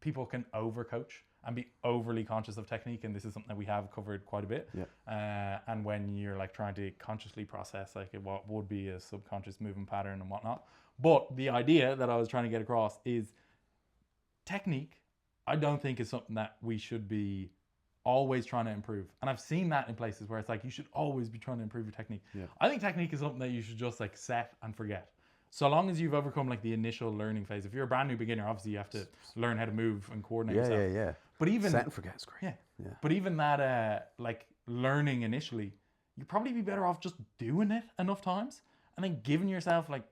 people can overcoach and be overly conscious of technique. And this is something that we have covered quite a bit. And when you're like trying to consciously process like what would be a subconscious movement pattern and whatnot. But the idea that I was trying to get across is technique I don't think is something that we should be always trying to improve. And I've seen that in places where it's like you should always be trying to improve your technique. Yeah. I think technique is something that you should just like set and forget. So long as you've overcome like the initial learning phase. If you're a brand new beginner, obviously you have to learn how to move and coordinate yourself. Yeah. But even Set and forget is great. yeah. But even that like learning initially, you'd probably be better off just doing it enough times and then giving yourself like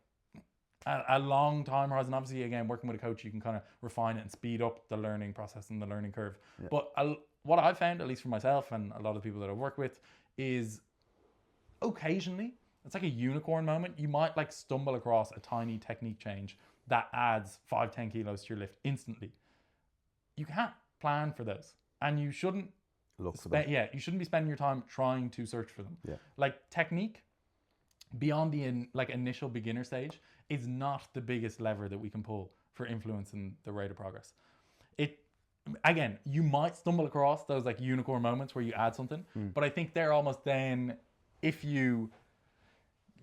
a long time horizon. Obviously, again, working with a coach, you can kind of refine it and speed up the learning process and the learning curve. Yeah. But what I've found, at least for myself and a lot of people that I've worked with, is occasionally it's like a unicorn moment. You might like stumble across a tiny technique change that adds 5-10 kilos to your lift instantly. You can't plan for those, and you shouldn't Look for them. you shouldn't be spending your time trying to search for them. Yeah. Like technique beyond the initial beginner stage is not the biggest lever that we can pull for influencing the rate of progress. Again, you might stumble across those like unicorn moments where you add something, but I think they're almost then, if you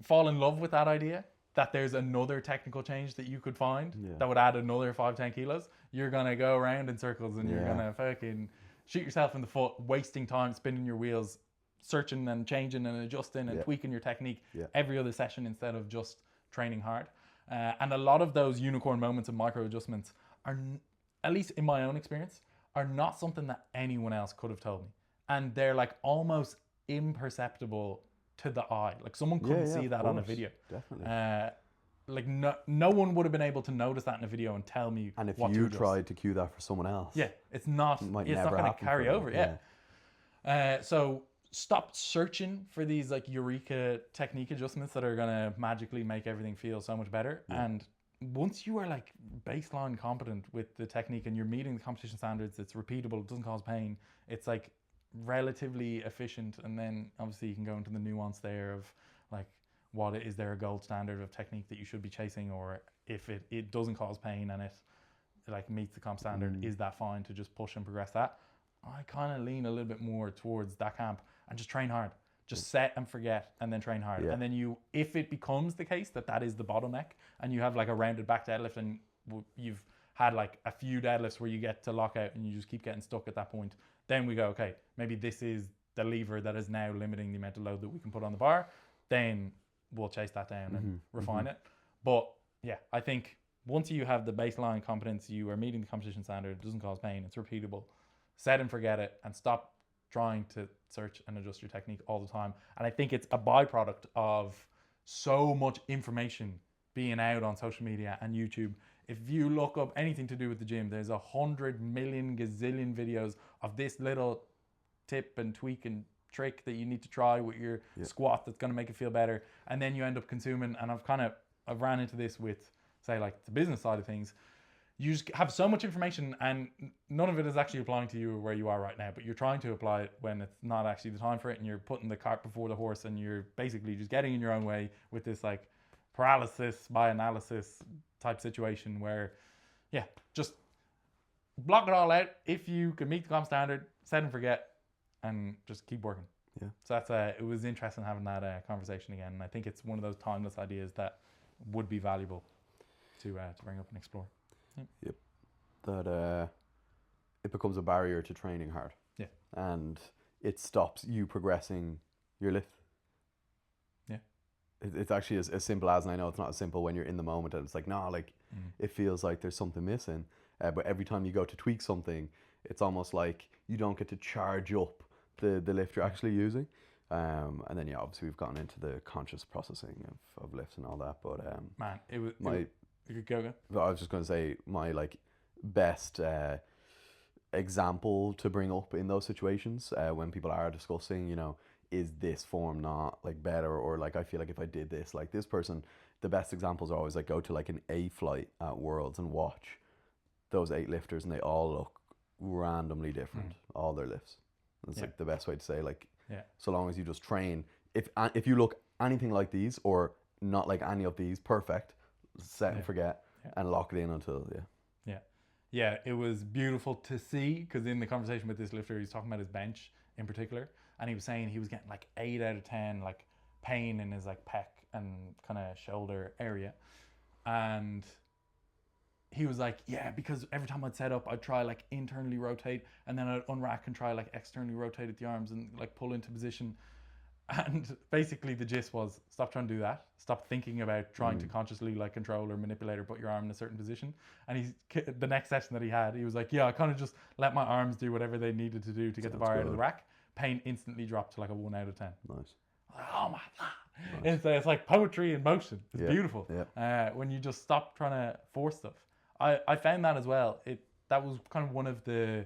fall in love with that idea that there's another technical change that you could find that would add another 5-10 kilos, you're gonna go around in circles and you're gonna fucking shoot yourself in the foot, wasting time spinning your wheels, searching and changing and adjusting and tweaking your technique every other session instead of just training hard. And a lot of those unicorn moments and micro adjustments are, at least in my own experience, are not something that anyone else could have told me. And they're like almost imperceptible to the eye. Like someone couldn't see that on a video. Definitely. Like no one would have been able to notice that in a video and tell me And if what to you adjust. tried to cue that for someone else, it's not might it's not never going to happen carry for them. over. So stop searching for these like eureka technique adjustments that are going to magically make everything feel so much better. And once you are like baseline competent with the technique and you're meeting the competition standards, it's repeatable, it doesn't cause pain, it's like relatively efficient. And then obviously you can go into the nuance there of like, what is there a gold standard of technique that you should be chasing, or if it doesn't cause pain and it like meets the comp standard, is that fine to just push and progress that? I kind of lean a little bit more towards that camp and just train hard. Just set and forget and then train hard. And then if it becomes the case that is the bottleneck and you have like a rounded back deadlift and you've had like a few deadlifts where you get to lockout and you just keep getting stuck at that point, then we go, okay, maybe this is the lever that is now limiting the amount of load that we can put on the bar. Then we'll chase that down and refine it. But yeah, I think once you have the baseline competence, you are meeting the competition standard, it doesn't cause pain, it's repeatable, set and forget it and stop trying to search and adjust your technique all the time. And I think it's a byproduct of so much information being out on social media and YouTube. If you look up anything to do with the gym, there's 100 million gazillion videos of this little tip and tweak and trick that you need to try with your squat that's going to make it feel better. And then you end up consuming, and I've ran into this with, say, like the business side of things. You just have so much information and none of it is actually applying to you where you are right now, but you're trying to apply it when it's not actually the time for it, and you're putting the cart before the horse, and you're basically just getting in your own way with this like paralysis by analysis type situation where, just block it all out. If you can meet the comp standard, set and forget, and just keep working. Yeah. So that's it was interesting having that conversation again. And I think it's one of those timeless ideas that would be valuable to bring up and explore. Yep. That it becomes a barrier to training hard. Yeah. And it stops you progressing your lift. Yeah. It's actually as simple as, and I know it's not as simple when you're in the moment and it's like, it feels like there's something missing. But every time you go to tweak something, it's almost like you don't get to charge up the lift you're actually using. And then obviously we've gotten into the conscious processing of lifts and all that. But man, it was you could go. I was just going to say my like best example to bring up in those situations when people are discussing, is this form not like better, or like I feel like if I did this like this person, the best examples are always like go to like an A flight at Worlds and watch those 8 lifters and they all look randomly different, all their lifts. It's like the best way to say, like, so long as you just train, if you look anything like these or not like any of these, perfect, set and forget and lock it in until it was beautiful to see, because in the conversation with this lifter, he's talking about his bench in particular, and he was saying he was getting like 8 out of 10 like pain in his like pec and kind of shoulder area, and he was like, yeah, because every time I'd set up, I'd try like internally rotate, and then I'd unrack and try like externally rotate at the arms and like pull into position. And basically the gist was, stop trying to do that. Stop thinking about trying to consciously like control or manipulate or put your arm in a certain position. And the next session that he was like, yeah, I kind of just let my arms do whatever they needed to do to get the bar out of the rack. Pain instantly dropped to like a 1 out of 10. Nice. Like, oh my God. Nice. It's like poetry in motion. It's beautiful. Yeah. When you just stop trying to force stuff. I found that as well. That was kind of one of the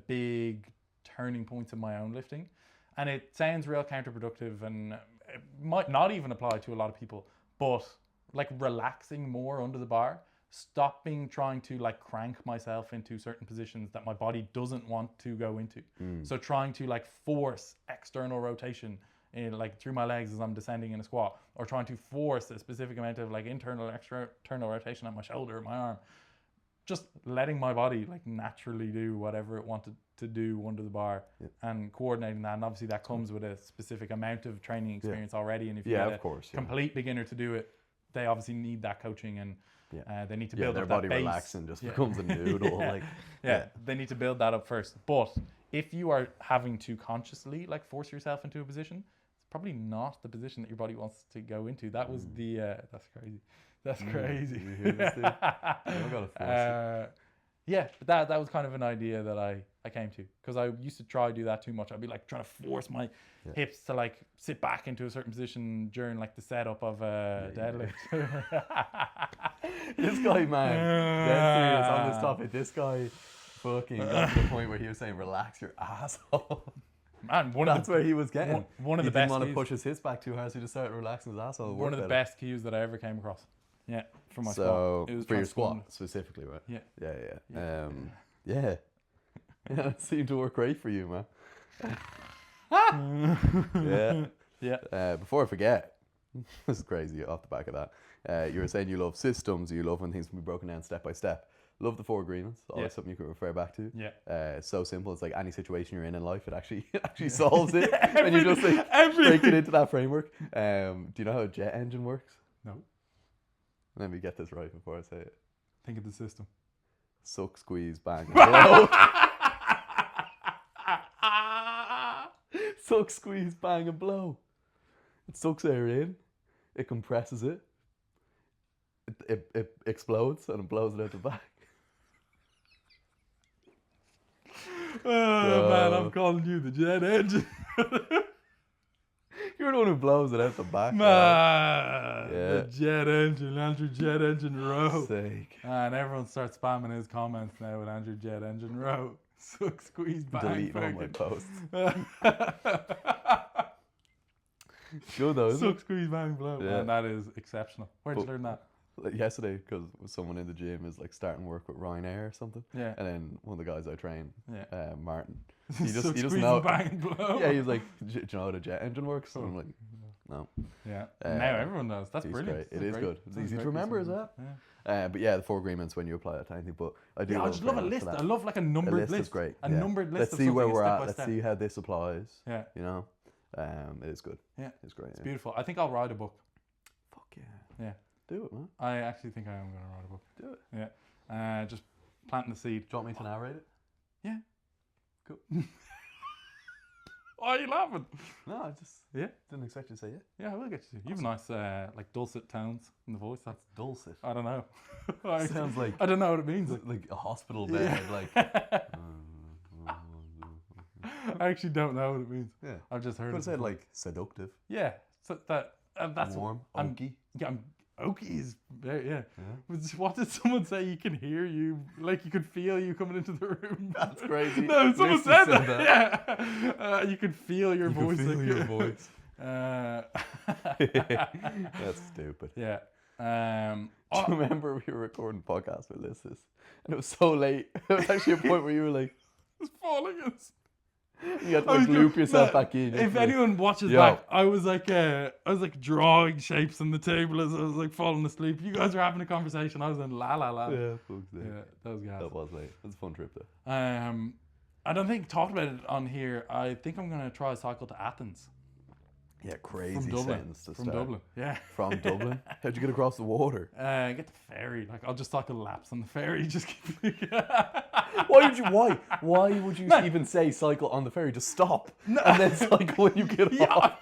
big turning points in my own lifting. And it sounds real counterproductive, and it might not even apply to a lot of people, but like relaxing more under the bar, stopping trying to like crank myself into certain positions that my body doesn't want to go into. So trying to like force external rotation in like through my legs as I'm descending in a squat, or trying to force a specific amount of like internal, external rotation at my shoulder or my arm. Just letting my body like naturally do whatever it wanted to do under the bar, and coordinating that. And obviously that comes with a specific amount of training experience already. And if you get a complete beginner to do it, they obviously need that coaching, and they need to build their up body that base. relaxing just becomes a noodle. They need to build that up first. But if you are having to consciously like force yourself into a position, it's probably not the position that your body wants to go into. That was that's crazy. That's crazy. You hear this, dude? I gotta force it. Yeah, but that was kind of an idea that I came to, because I used to try to do that too much. I'd be like trying to force my hips to like sit back into a certain position during like the setup of a deadlift. This guy, man, dead serious on this topic. This guy fucking got to the point where he was saying, relax your asshole. Man, that's where he was getting. One of the he best. Didn't want to push his hips back too hard, so he just started relaxing his asshole. One of the best cues that I ever came across. Yeah, for my squat. So for your squat specifically, right? Yeah. It seemed to work great for you, man. Before I forget, this is crazy off the back of that. You were saying you love systems, you love when things can be broken down step by step. Love the 4 agreements. Always something you can refer back to. It's so simple. It's like any situation you're in life, it actually solves it. And you just like break it into that framework. Do you know how a jet engine works? No. Let me get this right before I say it. Think of the system. Suck, squeeze, bang, and blow. Suck, squeeze, bang, and blow. It sucks air in. It compresses it. It explodes and it blows it out the back. Man, I'm calling you the jet engine. You're the one who blows it out the back. Man, the jet engine, Andrew Jet Engine Row. Sake. And everyone starts spamming his comments now with Andrew Jet Engine Row. Suck, squeeze, bang, deleting all my posts. Good though, isn't Suck, squeeze, bang, blow. Man, that is exceptional. Where'd you learn that? Like yesterday, because someone in the gym is like starting work with Ryanair or something. And then one of the guys I train, Martin, he doesn't know. Bang, blow. He was like, do you know how the jet engine works? And I'm like, no. Now everyone knows. That's brilliant. It is good. It's easy to remember as well. But the 4 agreements when you apply it to anything. But I do. I just love a list. I love like a numbered list. A list is great. A numbered list. Let's see where we're at. Let's see how this applies. Yeah. You know, it is good. Yeah. It's great. It's beautiful. I think I'll write a book. Fuck yeah. Yeah. Do it, man. I actually think I am going to write a book. Do it. Yeah. Just planting the seed. Do you want me to narrate it? Yeah. Cool. Why are you laughing? No, I just didn't expect you to say yeah. Yeah, I will get you. You have nice like dulcet tones in the voice. That's dulcet. I don't know. Sounds like I don't know what it means. Like a hospital bed. Like. I actually don't know what it means. Yeah. I've just heard. But it said like seductive. Yeah. So that's warm. Oaky. Oaky is very, What did someone say? You can hear you, like you could feel you coming into the room. That's crazy. No, someone said that. Yeah, you could feel your voice. Feel your voice. That's stupid. Yeah. Do you remember we were recording a podcast with Liz, and it was so late. It was actually a point where you were like, "It's falling." You had to like loop yourself back in. If anyone watches back, I was like drawing shapes on the table as I was like falling asleep. You guys were having a conversation. I was in la la la. Yeah, folks. Yeah, that was gas. That was late. It was a fun trip though. I don't think talked about it on here. I think I'm gonna try a cycle to Athens. Yeah, from crazy Dublin. sentence to From start. Dublin, yeah. From Dublin? How'd you get across the water? Get the ferry. Like I'll just cycle laps on the ferry. Just keep. Why would you even say cycle on the ferry? Just stop and then cycle when you get off.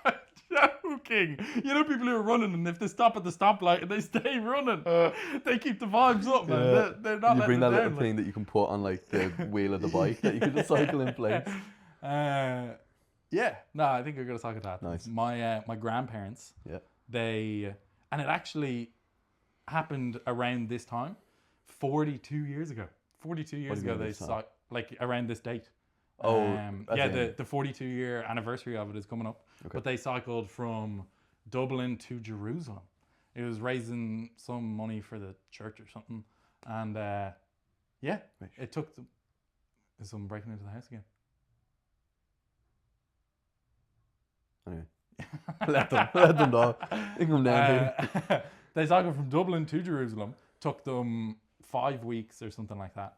Yeah, joking. You know people who are running, and if they stop at the stoplight and they stay running, they keep the vibes up, man. Yeah. They're not You bring that letting it little down, thing that you can put on like the wheel of the bike that you can just cycle in place. Yeah, no, I think I'm gonna cycle that. Nice. My grandparents, Yeah. and it actually happened around this time, 42 years ago. 42 years do you ago, mean they this time? like around this date. Oh, as yeah, in- the 42-year anniversary of it is coming up. Okay. But they cycled from Dublin to Jerusalem. It was raising some money for the church or something, and yeah, Right. it took them. Is someone breaking into the house again? Anyway, let them know. They can come down here. They cycled from Dublin to Jerusalem. Took them 5 weeks or something like that.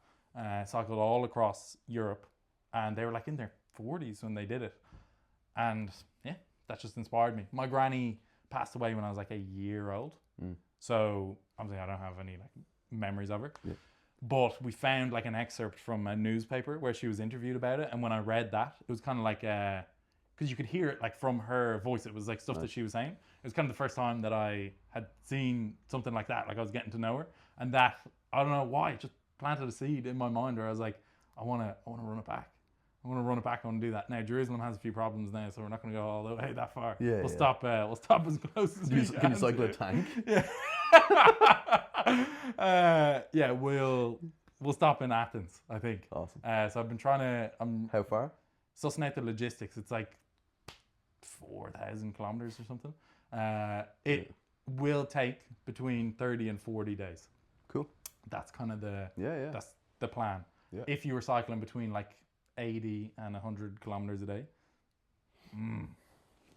Cycled all across Europe, and they were like in their 40s when they did it. And yeah, that just inspired me. My granny passed away when I was like a year old, so obviously I don't have any like memories of her. Yeah. But we found like an excerpt from a newspaper where she was interviewed about it, and when I read that, it was kind of like because you could hear it like from her voice. It was like stuff that she was saying. It was kind of the first time that I had seen something like that. Like I was getting to know her, and that I don't know why it just planted a seed in my mind where I was like, I want to run it back. I want to run it back. I want to do that. Now Jerusalem has a few problems now, so we're not going to go all the way that far. Yeah, We'll stop. We'll stop as close as we can. Can you cycle a to- tank? Yeah. Yeah. We'll stop in Athens, I think. Awesome. So I've been trying to. I'm How far? sussing out the logistics. It's like 4,000 kilometers or something. It will take between 30 and 40 days. Cool. That's kind of Yeah. that's the plan. Yeah. If you were cycling between like 80 and 100 kilometers a day.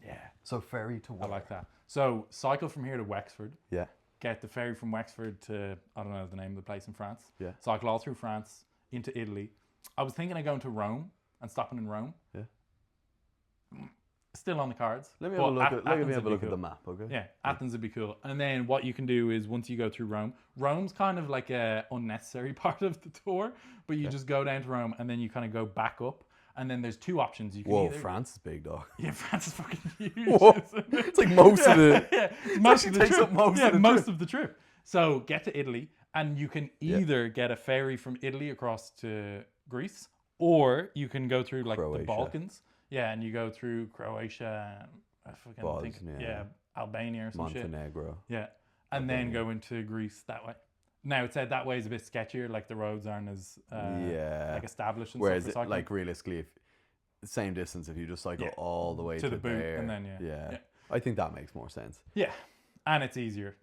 Yeah, So ferry to I water. like that. So cycle from here to Wexford. Yeah. Get the ferry from Wexford to, I don't know the name of the place in France. Yeah. Cycle all through France into Italy. I was thinking of going to Rome and stopping in Rome. Yeah. Still on the cards. Let me but have a look Ath- at. Let Athens me have a would be look at cool. the map. Okay. Yeah, Athens would be cool. And then what you can do is once you go through Rome, Rome's kind of like a unnecessary part of the tour, but you just go down to Rome and then you kind of go back up. And then there's two options. You can Whoa, either... France is big, dog. Yeah, France is fucking huge. Whoa. It's like most of the. Yeah, it's most of the takes trip. up most yeah, of the most trip. of the trip. So get to Italy, and you can either get a ferry from Italy across to Greece, or you can go through like Croatia. the Balkans. Yeah, and you go through Croatia. And I fucking think Bosnia. Albania or some shit. Montenegro. Yeah, and then go into Greece that way. Now it said that way is a bit sketchier. Like the roads aren't as like established. And Whereas, stuff for cycling. like realistically, if same distance, if you just cycle Yeah. all the way To the boot, there, and then, yeah. I think that makes more sense. Yeah, and it's easier.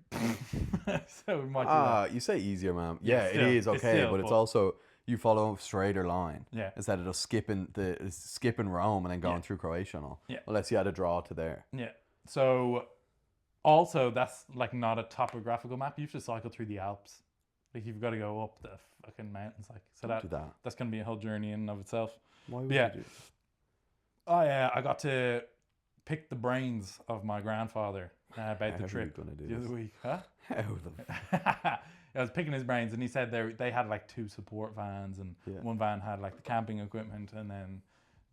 So we might do that. You say easier, man. Yeah, still, it is it's okay, still, but it's but- also you follow a straighter line. Yeah. Instead of just skipping Rome and then going Yeah. through Croatia and all. Yeah. Unless you had a draw to there. Yeah. So also that's like not a topographical map. You have to cycle through the Alps. Like you've got to go up the fucking mountains. Like so Do that. that's gonna be a whole journey in and of itself. Why would Yeah. you do? I got to pick the brains of my grandfather about How the are you trip gonna do the other this? week. Huh? How the I was picking his brains, and he said they had like 2 support vans, and Yeah. one van had like the camping equipment, and then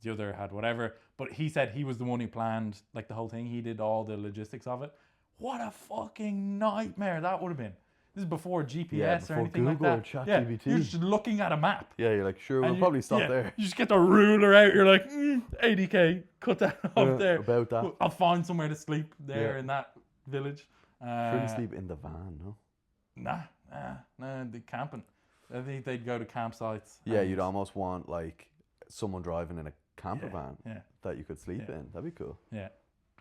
the other had whatever. But he said he was the one who planned like the whole thing. He did all the logistics of it. What a fucking nightmare that would have been. This is before GPS before or anything like Google that. or Yeah, ChatGPT. you're just looking at a map. Yeah, you're like, sure, and we'll you- probably stop yeah, there. You just get the ruler out. You're like, 80k, cut that off Yeah, there. about that. I'll find somewhere to sleep there Yeah. in that village. Shouldn't sleep in the van, no? Nah, the camping. I think they'd go to campsites. Yeah, and- you'd almost want like someone driving in a camper van Yeah, that you could sleep Yeah. in. That'd be cool. yeah.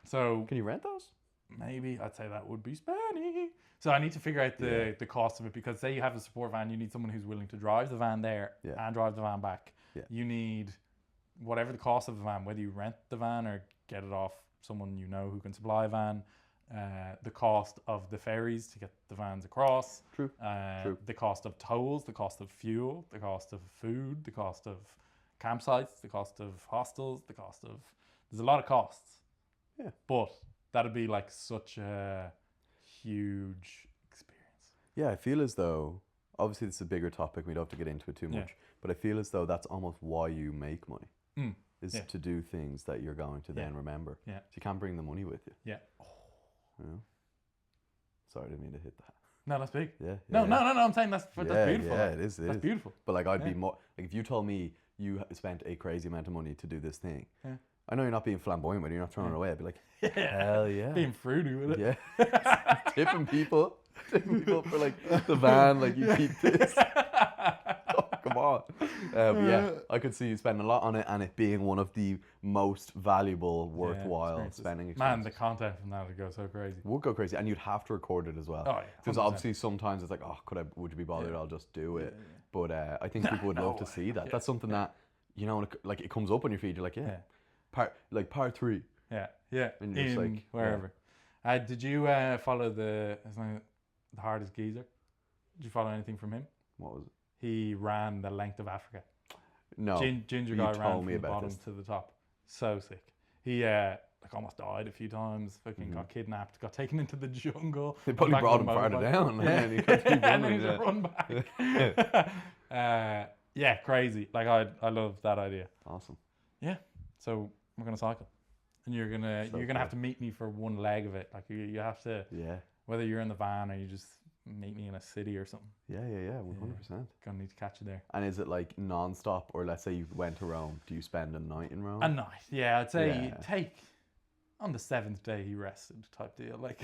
So Can you rent those? maybe I'd say that would be spanny. So I need to figure out the cost of it, because say you have a support van, you need someone who's willing to drive the van there and drive the van back. Yeah. You need whatever the cost of the van, whether you rent the van or get it off someone you know who can supply a van. The cost of the ferries to get the vans across. True. True. The cost of tolls, the cost of fuel, the cost of food, the cost of campsites, the cost of hostels, the cost of... There's a lot of costs. Yeah. But that'd be like such a huge experience. Yeah, I feel as though, obviously this is a bigger topic, we don't have to get into it too Yeah. much, but I feel as though that's almost why you make money, Mm. is Yeah. to do things that you're going to then remember. Yeah. So you can't bring the money with you. Yeah. You know? Sorry, I didn't mean to hit that. No, that's big. Yeah. No, yeah. no, no, no. I'm saying that's beautiful. Yeah, it is. That's beautiful. But like, I'd be Yeah. more like if you told me you spent a crazy amount of money to do this thing. Yeah. I know you're not being flamboyant, but you're not throwing it away. I'd be like, Yeah. hell yeah. Being fruity with it. Yeah. tipping people for like the van, like you keep this. Oh, come on. But yeah, I could see you spending a lot on it and it being one of the most valuable, worthwhile experiences. spending Man, experiences. the content from that would go so crazy. Would go crazy, and you'd have to record it as well. Oh, yeah. Because 100%. obviously sometimes it's like, oh, would you be bothered? Yeah. I'll just do it. Yeah. But I think people would No love to way. see that. Yeah. That's something that, you know, like it comes up on your feed. You're like, yeah, part 3. Yeah, yeah. And you're just In like, wherever. Did you follow the hardest geezer? Did you follow anything from him? What was it? He ran the length of Africa. No. Ginger you guy told ran me from the about bottom this. to the top. So sick. He like almost died a few times. Fucking got kidnapped. Got taken into the jungle. They probably back brought on him the farther motorbike. down, and he could keep And then he running. just run back. Yeah, crazy. Like I love that idea. Awesome. Yeah. So we're gonna cycle, and you're gonna So have to meet me for one leg of it. Like you have to, Yeah. whether you're in the van or you just meet me in a city or something. Yeah, 100%. Gonna need to catch you there. And is it like non-stop, or let's say you went to Rome, do you spend a night in Rome? A night. Yeah, I'd say Yeah. take on the 7th day he rested type deal. Like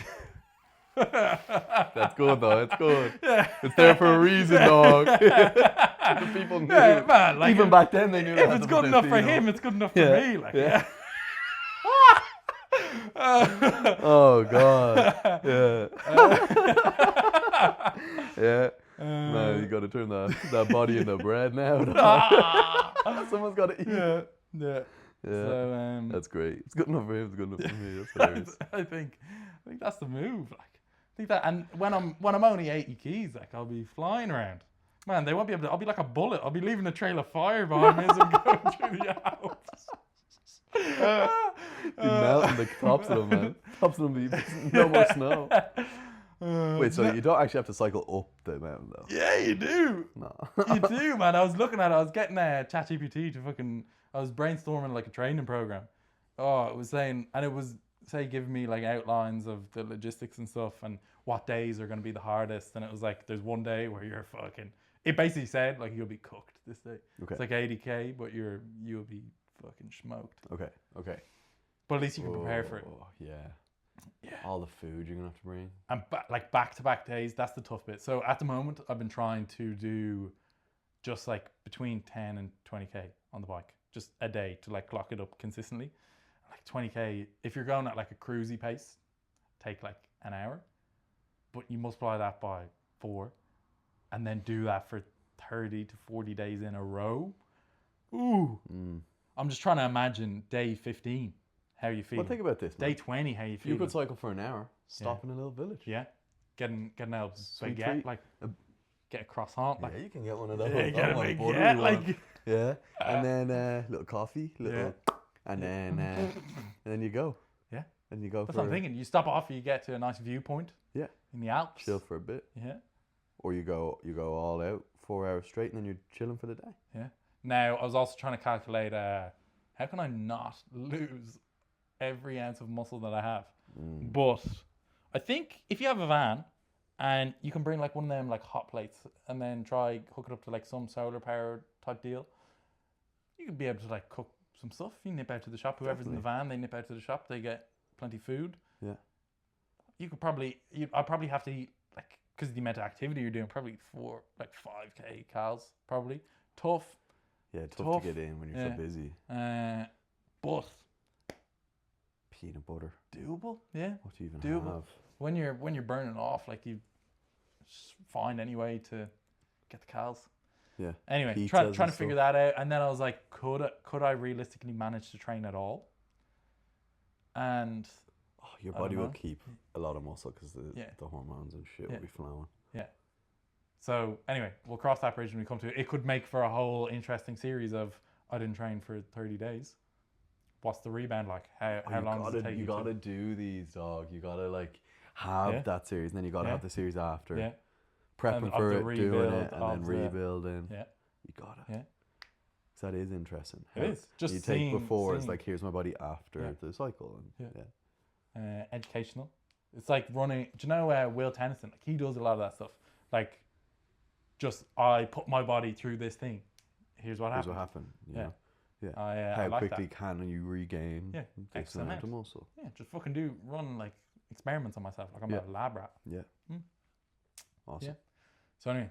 That's good though, it's good. Yeah. It's there for a reason, dog. The people knew. Yeah, man, like, Even back then they knew if that it's to good put enough their for feet him, up. it's good enough for Yeah. me. Like Yeah. Oh god. Yeah. Yeah. Man, you gotta turn that body into bread now. dog. Someone's gotta eat. yeah, yeah. Yeah. So That's great. It's good enough for him, it's good enough for me. That's hilarious. I think that's the move. Like, I think that, and when I'm only 80 keys, like I'll be flying around. Man, they won't be able to. I'll be like a bullet. I'll be leaving a trail of fire behind me as I'm going through the Alps. Be melting the tops of them, man. Tops of them be no more snow. Wait, so you don't actually have to cycle up the mountain though? Yeah, you do. No. You do, man. I was looking at it. I was getting ChatGPT to fucking. I was brainstorming like a training program. Oh, it was saying, and it was giving me like outlines of the logistics and stuff and what days are going to be the hardest. And it was like, there's one day where you're fucking. It basically said like you'll be cooked this day. Okay. It's like 80k, but you'll be fucking smoked. Okay. But at least you can prepare for it. Oh, yeah. Yeah. All the food you're gonna have to bring. And like back-to-back days, that's the tough bit. So at the moment, I've been trying to do just like between 10 and 20k on the bike, just a day to like clock it up consistently. Like 20k, if you're going at like a cruisy pace, take like an hour, but you multiply that by 4, and then do that for 30 to 40 days in a row. Ooh, I'm just trying to imagine day 15. How you feeling? Well, think about this, man. Day 20, how you You feeling? could cycle for an hour, stop in a little village. Yeah, getting a Sweet baguette, treat. like get a croissant, like Yeah, you can get one of those. yeah, get a Oh, my baguette, buttery one. like Yeah, and then little coffee, and then you go. Yeah. And you go that's for what I'm thinking. You stop off, you get to a nice viewpoint. Yeah. In the Alps. chill for a bit, Yeah, or you go all out 4 hours straight, and then you're chilling for the day. yeah. Now I was also trying to calculate how can I not lose every ounce of muscle that I have. But I think if you have a van and you can bring like one of them like hot plates and then try hook it up to like some solar power type deal, you could be able to like cook some stuff. You nip out to the shop. Whoever's in the van, they nip out to the shop. They get plenty of food. Yeah. You could probably, I'd probably have to eat like, because of the amount of activity you're doing, probably 5k calories probably. Tough. Yeah, tough Tough. to get in when you're Yeah. so busy. But Peanut butter. doable. Yeah. What do you even Doable. have? When you're burning off, like you just find any way to get the calories. Yeah. Anyway, Pizzas trying and to figure stuff. that out, and then I was like, could I realistically manage to train at all? And Oh, your I don't body will know. keep a lot of muscle because Yeah. the hormones and shit Yeah. will be flowing. so anyway, we'll cross that bridge when we come to it. It could make for a whole interesting series of I didn't train for 30 days, what's the rebound like? How you long does it gotta, take you you gotta do these, dog. You gotta like have Yeah. that series, and then you gotta Yeah. have the series after. Yeah. Prepping And for of it, the doing rebuild, it, and then of the rebuilding. yeah. You gotta. Yeah. So that is interesting. It is just you take seeing, before it's seeing. like here's my body after Yeah. the cycle, and Yeah. Educational. It's like running. Do you know Will Tennyson? Like he does a lot of that stuff. Like, just I put my body through this thing. Here's what here's happened. what happened. You Yeah. know? Yeah. I How like quickly that. can you regain Yeah. this X amount of amount. muscle? Yeah. Just fucking run like experiments on myself. Like I'm Yeah. a lab rat. Yeah. Mm. Awesome. Yeah. So anyway,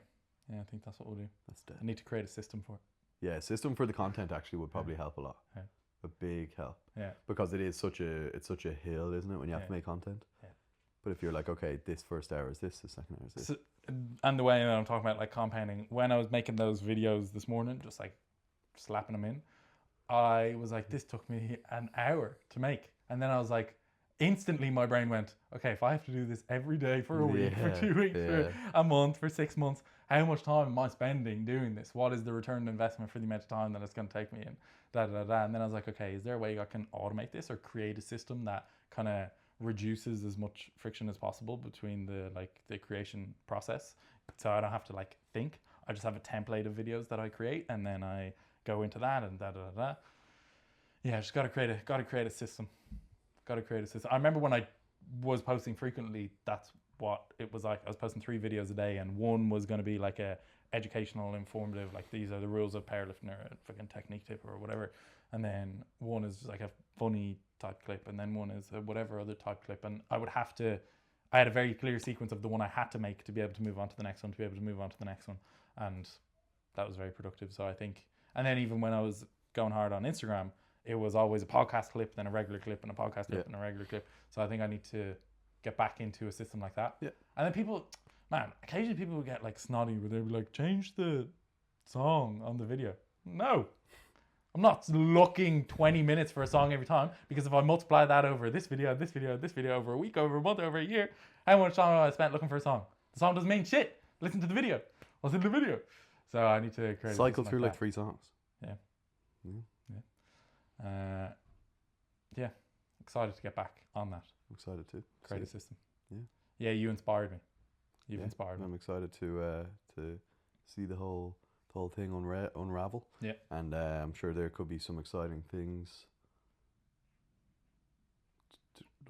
yeah, I think that's what we'll do. That's dead. I need to create a system for it. Yeah, a system for the content actually would probably help a lot. Yeah. A big help. Yeah. Because it's such a hill, isn't it, when you have to make content? Yeah. But if you're like, okay, this first hour is this, the second hour is this. So, and the way that I'm talking about like compounding, when I was making those videos this morning, just like slapping them in, I was like, this took me an hour to make. And then I was like, instantly my brain went, okay, if I have to do this every day for a week, for 2 weeks, for a month, for 6 months, how much time am I spending doing this? What is the return on investment for the amount of time that it's going to take me? And And then I was like, okay, is there a way I can automate this or create a system that kind of reduces as much friction as possible between the creation process, so I don't have to like think. I just have a template of videos that I create, and then I go into that and Yeah, just got to create a system. Got to create a system. I remember when I was posting frequently, that's what it was like. I was posting 3 videos a day, and one was going to be like a educational, informative, like these are the rules of powerlifting or a fucking technique tip or whatever. And then one is like a funny type clip, and then one is a whatever other type clip. And I had a very clear sequence of the one I had to make to be able to move on to the next one, to be able to move on to the next one. And that was very productive. So I think, and then even when I was going hard on Instagram, it was always a podcast clip, then a regular clip, and a podcast clip, and a regular clip. So I think I need to get back into a system like that. Yeah. And then occasionally people will get like snotty where they'll be like, change the song on the video. No. I'm not looking 20 minutes for a song every time, because if I multiply that over this video, over a week, over a month, over a year, how much time have I spent looking for a song? The song doesn't mean shit. Listen to the video. What's in the video? So I need to create cycle through like 3 songs. Yeah. Yeah. Yeah. Excited to get back on that. I'm excited too. Create a system. Yeah. Yeah, you inspired me. You've inspired me. I'm excited to see the whole thing unravel. Yeah. And I'm sure there could be some exciting things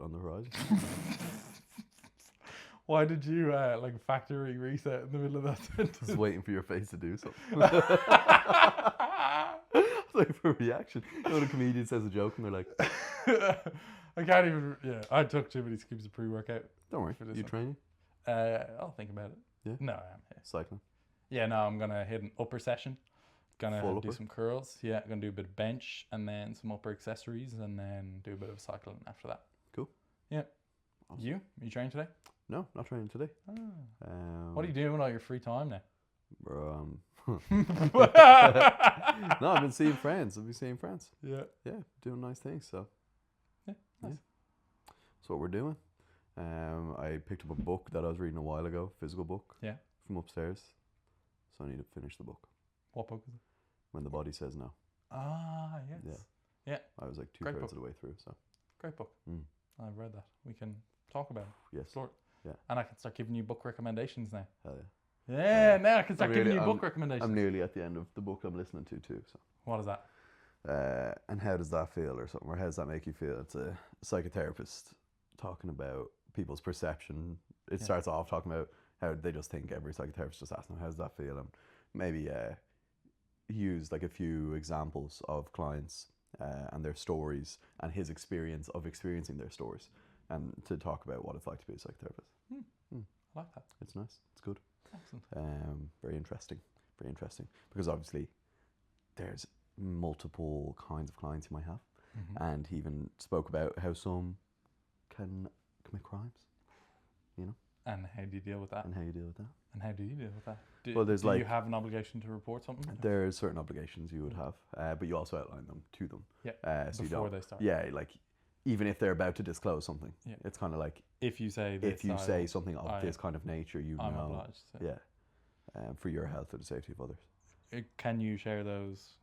on the horizon. Why did you like factory reset in the middle of that sentence? Just waiting for your face to do something. Like for a reaction. You know, the comedian says a joke and they're like, I can't even. Yeah, I took too many scoops of pre-workout. don't worry, For this you one. training? I'll think about it. Yeah? No, I am. Yeah. Cycling? Yeah, no, I'm gonna hit an upper session. Gonna Full do upper? some curls. Yeah, gonna do a bit of bench and then some upper accessories, and then do a bit of cycling after that. Cool. Yeah. Awesome. You training today? No, not training today. What are you doing with all your free time now? No, I've been seeing friends. Yeah. Yeah, doing nice things. So Yeah. Nice. that's what we're doing. I picked up a book that I was reading a while ago, physical book. Yeah. From upstairs. So I need to finish the book. What book is it? When the Body Says No. Ah, yes. Yeah. Yeah. I was like Great 2/3 book. of the way through. So Great book. Mm. I've read that. We can talk about it. yes, Explore it. Yeah. And I can start giving you book recommendations now. hell yeah. Yeah, now I can start I'm giving really- you book recommendations. I'm nearly at the end of the book I'm listening to too. So. What is that? And how does that feel, or something? Or how does that make you feel? It's a psychotherapist talking about people's perception. It starts off talking about how they just think every psychotherapist just asks them, how does that feel? And maybe use like a few examples of clients and their stories and his experience of experiencing their stories, and to talk about what it's like to be a psychotherapist. I like that. It's nice. It's good. Excellent. Very interesting. Because obviously there's multiple kinds of clients you might have. And he even spoke about how some can commit crimes, you know, And how do you deal with that? and how you deal with that. And how do you deal with that? Well, there's do you like- have an obligation to report something? There's certain obligations you would have, but you also outline them to them. Yeah. So you Before don't, they start. yeah, like even if they're about to disclose something, Yeah. it's kind of like If you say this, if you say something of I- this kind of nature, you I'm know, obliged. To. yeah, for your health or the safety of others. Can you share those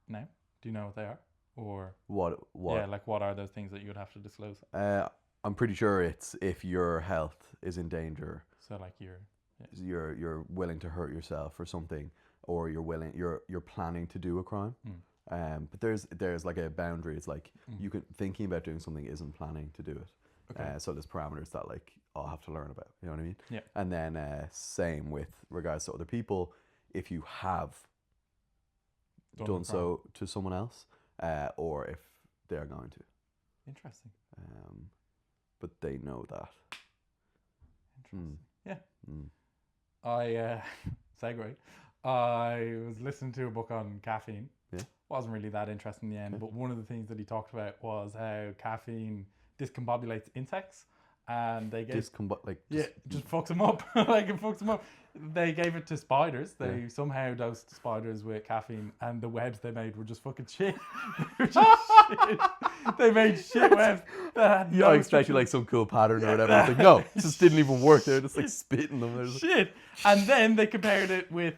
now? Do you know what they are? or What? yeah, like what are those things that you would have to disclose? I'm pretty sure it's if your health is in danger, So like you're you're willing to hurt yourself or something, or you're planning to do a crime. But there's like a boundary. It's like you can thinking about doing something isn't planning to do it. Okay. So there's parameters that like I'll have to learn about. You know what I mean? Yeah. And then same with regards to other people. If you have done so to someone else, or if they're going to. Interesting. But they know that. Interesting. Yeah. I segue. I was listening to a book on caffeine. Yeah. Wasn't really that interesting in the end, but one of the things that he talked about was how caffeine discombobulates insects, and they gave just fucks them up. Like it fucks them up. They gave it to spiders. They somehow dosed spiders with caffeine, and the webs they made were just fucking shit. They were just shit. They made shit webs that had I expected like some cool pattern or whatever. I was like, no, it just didn't even work. They're just like spitting them. Shit. And then they compared it with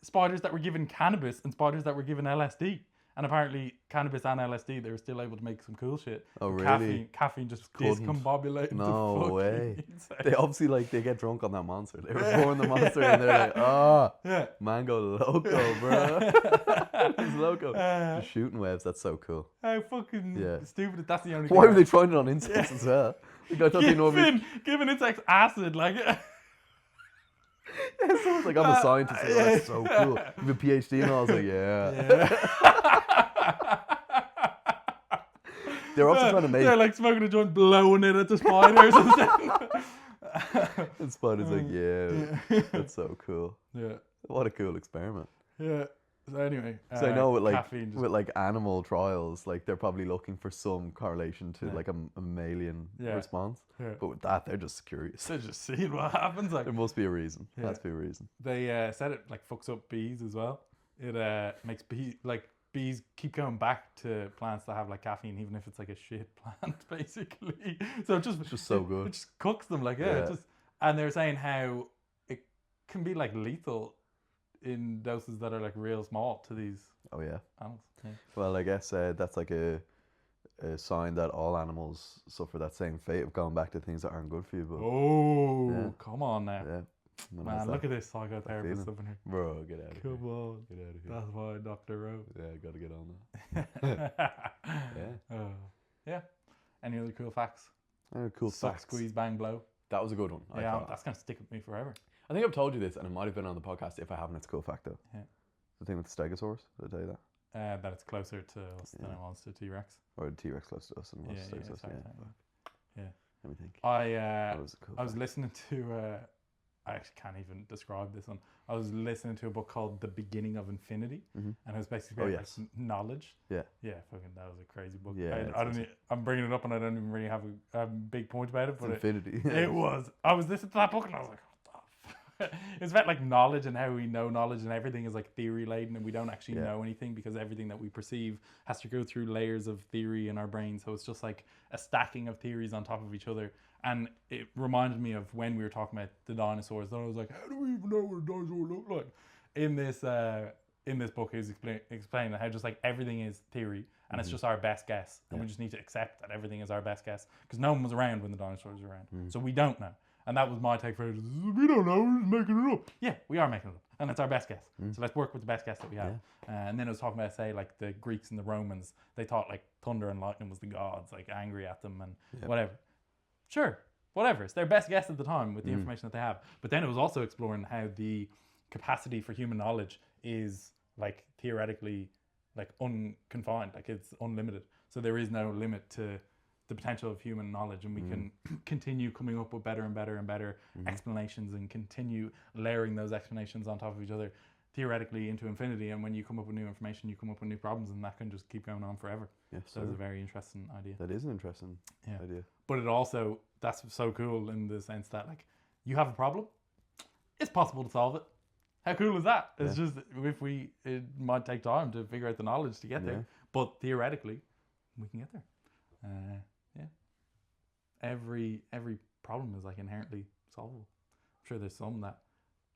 spiders that were given cannabis and spiders that were given LSD. And apparently, cannabis and LSD, they were still able to make some cool shit. Oh, really? Caffeine just discombobulated. No the way. insects. They obviously they get drunk on that monster. They were pouring the monster and they're like, mango loco, bro. It's loco. Just shooting webs. That's so cool. How fucking stupid. That's the only Why were they trying it on insects as well? Like, I thought they normally... Giving insects acid, like... Someone's like, I'm a scientist. Like, that's so cool. You have a PhD and all. I was like, yeah. They're also trying to make... They're like smoking a joint, blowing it at the spiders and stuff. And spider's like, yeah, that's so cool. Yeah. What a cool experiment. Yeah. So anyway, so I know with like animal trials, like they're probably looking for some correlation to like a mammalian response. Yeah. But with that, they're just curious. They're just seeing what happens. Like there must be a reason. There has to be a reason. They said it like fucks up bees as well. It makes bees keep going back to plants that have like caffeine, even if it's like a shit plant, basically. So it's just so good. It just cooks them like and they're saying how it can be like lethal in doses that are like real small to these animals. Yeah. Well, I guess that's like a sign that all animals suffer that same fate of going back to things that aren't good for you. But come on now. Yeah. Man, look at this psychotherapist up in here. Bro, get out of here. Come on. Get out of here. That's why Dr. Rowe. Yeah, got to get on that. Yeah. Any other cool facts? Cool Suck, facts. Squeeze, bang, blow. That was a good one. Yeah, that's going to stick with me forever. I think I've told you this, and it might have been on the podcast. If I haven't, it's a cool fact, though. Yeah. The thing with the Stegosaurus, did I tell you that? That it's closer to us than it was to T-Rex. Or the T-Rex closer to us than it was to Stegosaurus. Yeah. Let me think. I was listening to... I actually can't even describe this one. I was listening to a book called The Beginning of Infinity, and it was basically about knowledge. Yeah. Yeah, fucking, that was a crazy book. Yeah, I'm bringing it up, and I don't even really have a big point about it. But Infinity. It was. I was listening to that book, and I was like, what the fuck? It's about like knowledge and how we know knowledge, and everything is like theory laden, and we don't actually know anything because everything that we perceive has to go through layers of theory in our brain. So it's just like a stacking of theories on top of each other. And it reminded me of when we were talking about the dinosaurs. Then I was like, how do we even know what a dinosaur looked like? In this book, he was explaining how just like everything is theory, and it's just our best guess, and we just need to accept that everything is our best guess because no one was around when the dinosaurs were around, so we don't know. And that was my take for it. We don't know. We're just making it up. Yeah, we are making it up, and it's our best guess. So let's work with the best guess that we have. And then it was talking about, say, like the Greeks and the Romans. They thought like thunder and lightning was the gods, like angry at them and whatever. Sure, whatever. It's their best guess at the time with the information that they have. But then it was also exploring how the capacity for human knowledge is like theoretically like unconfined, like it's unlimited. So there is no limit to the potential of human knowledge, and we can continue coming up with better and better and better explanations and continue layering those explanations on top of each other theoretically into infinity. And when you come up with new information, you come up with new problems, and that can just keep going on forever. Yes, so it's a very interesting idea. That is an interesting idea. But it also, that's so cool in the sense that like you have a problem, it's possible to solve it. How cool is that? It's just it might take time to figure out the knowledge to get there, but theoretically we can get there. Every problem is like inherently solvable. I'm sure there's some that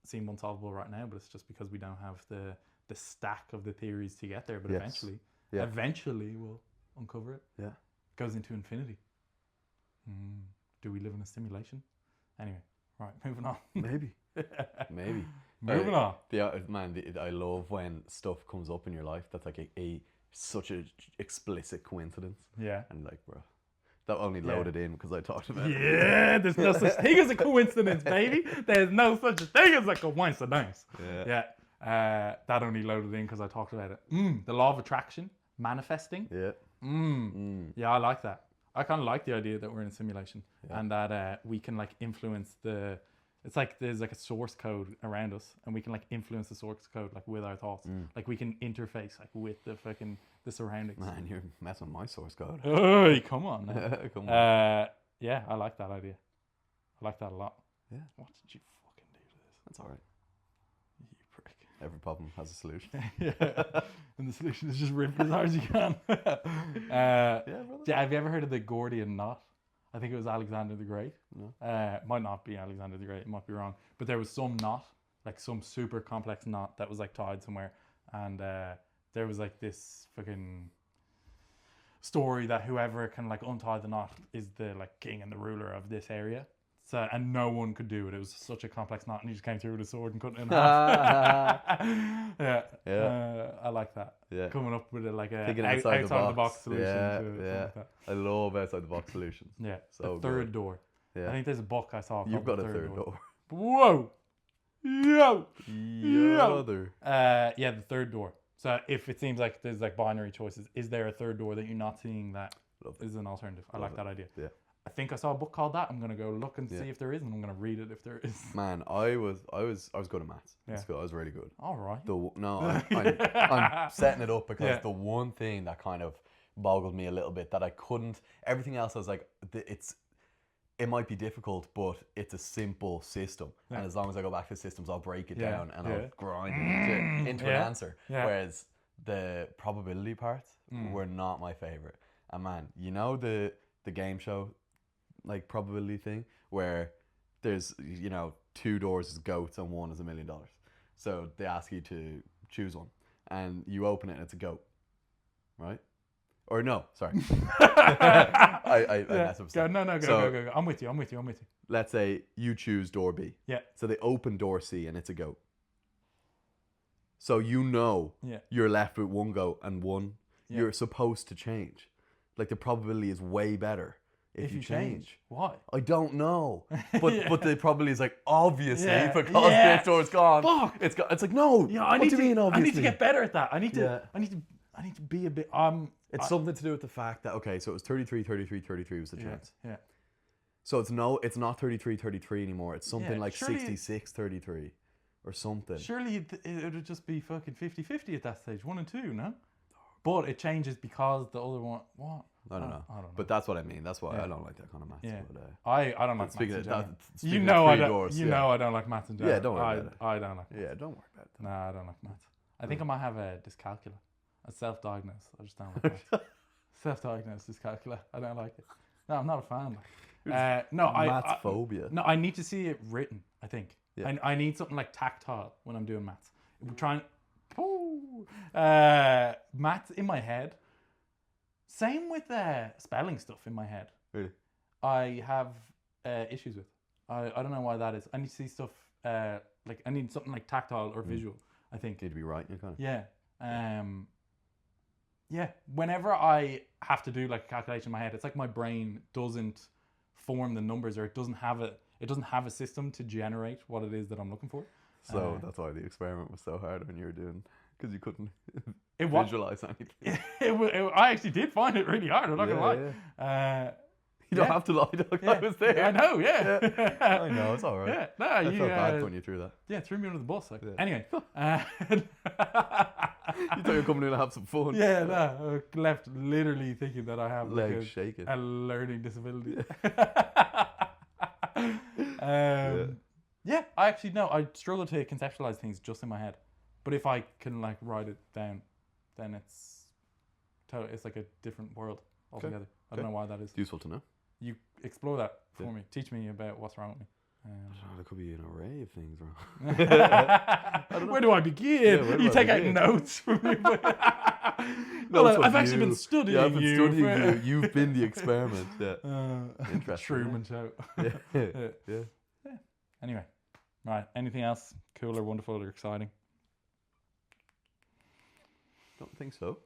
seem unsolvable right now, but it's just because we don't have the stack of the theories to get there. But eventually Yeah. Eventually, we'll uncover it. Yeah. Goes into infinity. Do we live in a simulation? Anyway, right, moving on. Maybe. Maybe. Moving on. I love when stuff comes up in your life that's like such a explicit coincidence. Yeah. And like, bro, that only loaded in because I talked about it. Yeah, there's no such thing as a coincidence, baby. There's no such thing as a coincidence. Yeah. That only loaded in because I talked about it. The law of attraction, manifesting. Yeah. Yeah, I like that. I kind of like the idea that we're in a simulation and that we can like influence it's like there's like a source code around us and we can like influence the source code like with our thoughts. Like we can interface like with the surroundings. Man, you're messing with my source code. Hey, come on. Come on. Yeah, I like that idea. I like that a lot. Yeah. What did you fucking do to this? That's all right. You prick. Every problem has a solution. Yeah. And the solution is just rip as hard as you can. Yeah, brother. Have you ever heard of the Gordian knot? I think it was Alexander the Great. No. Might not be Alexander the Great. It might be wrong. But there was some knot, like some super complex knot that was like tied somewhere. And there was like this fucking story that whoever can like untie the knot is the like king and the ruler of this area. So, and no one could do it. It was such a complex knot, and he just came through with a sword and cut it in half. I like that. Yeah. Coming up with like a Thinking outside outside the box solution. Yeah, to something yeah. like that. I love outside the box solutions. Yeah. So the third good. door. Yeah. I think there's a book I saw. You've called got The a third door. Whoa. Yo. Yother. Yeah, the third door. So if it seems like there's like binary choices, is there a third door that you're not seeing that is an alternative? I like that idea. Yeah. I think I saw a book called that. I'm gonna go look and see if there is, and I'm gonna read it if there is. Man, I was good at maths. Yeah. I was really good. All right. I'm setting it up because Yeah. the one thing that kind of boggled me a little bit that I couldn't. Everything else I was like, it might be difficult, but it's a simple system. Yeah. And as long as I go back to systems, I'll break it Yeah. down and Yeah. I'll grind it into an answer. Yeah. Whereas the probability parts were not my favorite. And man, you know the game show like probability thing where there's, you know, 2 doors is goats and 1 is $1 million. So they ask you to choose one and you open it and it's a goat, right? Or no, sorry. I messed up stuff. Go. I'm with you. Let's say you choose door B. Yeah. So they open door C and it's a goat. So you know you're left with 1 goat and 1 you're supposed to change. Like the probability is way better if you change. Why? I don't know. But the probability is like obviously because Yeah. this door's gone. Fuck. It's like no. Yeah, what do you mean obviously? I need to get better at that. I need to be a bit It's something to do with the fact that okay, so it was 33 was the chance. Yeah. So it's not 33 anymore. It's something like surely- 66-33 or something. Surely it would just be fucking 50-50 at that stage, 1 and 2, no? But it changes because the other one. What? I don't know. I don't know. But that's what I mean. That's why I don't like that kind of maths. Yeah. But, I don't like speaking maths in of general. that, speaking You of know I 3 don't. doors, You know I don't like maths in general. Yeah, don't worry about it. I don't like. Yeah, don't worry about it. No, I don't like maths. I think I might have a dyscalculia. A self-diagnosed. I just don't like maths. Self-diagnosed dyscalculia. I don't like it. No, I'm not a fan. Maths phobia. No, I need to see it written. I think. Yeah. I need something like tactile when I'm doing maths. We're trying. Maths in my head. Same with spelling stuff in my head. Really? I have issues with. I don't know why that is. I need to see stuff like I need something like tactile or visual. I think. Need to be right, you kind of. Yeah. Yeah. Whenever I have to do like a calculation in my head, it's like my brain doesn't form the numbers, or it doesn't have a system to generate what it is that I'm looking for. So that's why the experiment was so hard when you were doing, because you couldn't was- visualize anything. I actually did find it really hard. I'm not gonna lie. Yeah. You don't have to lie, Doug. I was there. I know. Yeah. I know, it's all right. Yeah. No, I you felt bad putting you through that. yeah, threw me under the bus. Like. Yeah. Anyway. You thought you were coming in to have some fun. Yeah, no, I left literally thinking that I have like Legs shaking. a learning disability. Yeah, I actually know. I struggle to conceptualize things just in my head, but if I can like write it down, then it's like a different world altogether. I don't know why that is. It's useful to know. You explore that for me. Teach me about what's wrong with me. There could be an array of things wrong. Where do I begin? Yeah, where do You I take out begin? notes from me. No, Well, from I've actually you. been studying Yeah, I've been you. studying for- you. You've been the experiment. Yeah. The Truman Show. Yeah. Yeah. Anyway, right. Anything else cool or wonderful or exciting? Don't think so.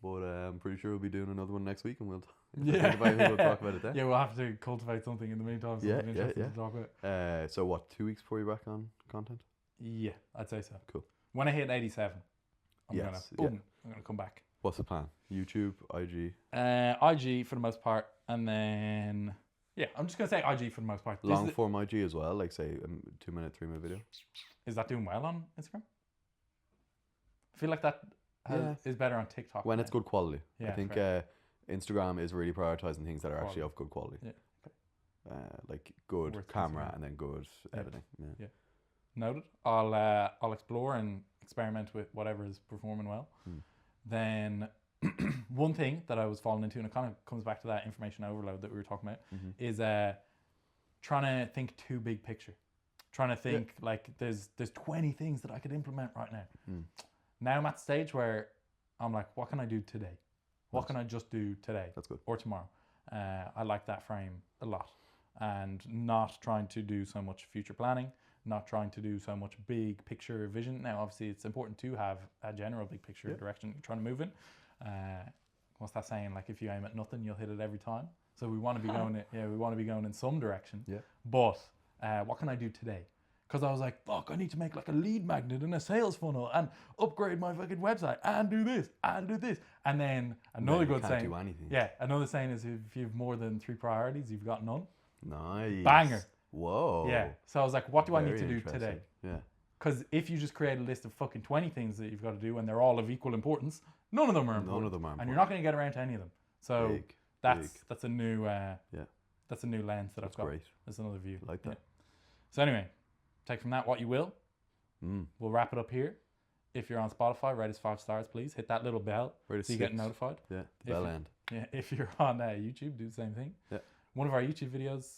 But I'm pretty sure we'll be doing another one next week, and we'll Yeah. we'll talk about it then. Yeah, we'll have to cultivate something in the meantime. Something Yeah, interesting yeah. to talk about. So what? 2 weeks before you're back on content? Yeah, I'd say so. Cool. When I hit 87, I'm Yes, gonna yeah. boom, I'm gonna come back. What's the plan? YouTube, IG, IG for the most part, and then yeah, I'm just gonna say IG for the most part. long form IG as well, like say a 2 minute, 3 minute video. Is that doing well on Instagram? I feel like that is better on TikTok When now. it's good quality. Yeah, I think fair. Instagram is really prioritizing things that are actually Quality. of good quality. Yeah. Like good Worth camera considering. and then good Yeah. editing. Yeah. Noted. I'll explore and experiment with whatever is performing well. Then one thing that I was falling into, and it kind of comes back to that information overload that we were talking about, is trying to think too big picture. Trying to think like there's 20 things that I could implement right now. Now I'm at the stage where I'm like, what can I do today? What can I just do today? That's good. Or tomorrow? I like that frame a lot. And not trying to do so much future planning, not trying to do so much big picture vision. Now, obviously, it's important to have a general big picture direction you're trying to move in. What's that saying? Like, if you aim at nothing, you'll hit it every time. So we want to be going. We want to be going in some direction. Yeah. But what can I do today? Because I was like, fuck, I need to make like a lead magnet and a sales funnel and upgrade my fucking website and do this and do this. And then another good saying. Do anything. Yeah, another saying is if you have more than 3 priorities, you've got none. Nice. Banger. Whoa. Yeah. So I was like, what do I need Very to do interesting. today? Yeah. Because if you just create a list of fucking 20 things that you've got to do and they're all of equal importance, none of them are important. None of them are And you're not going to get around to any of them. So Big, that's a new that's a new lens that That's I've got. great. That's another view. I like that. So anyway, take from that what you will. We'll wrap it up here. If you're on Spotify, rate us 5 stars, please. Hit that little bell Rate us so you get 6. notified. Yeah, the bell end. Yeah, if you're on YouTube, do the same thing. Yeah. One of our YouTube videos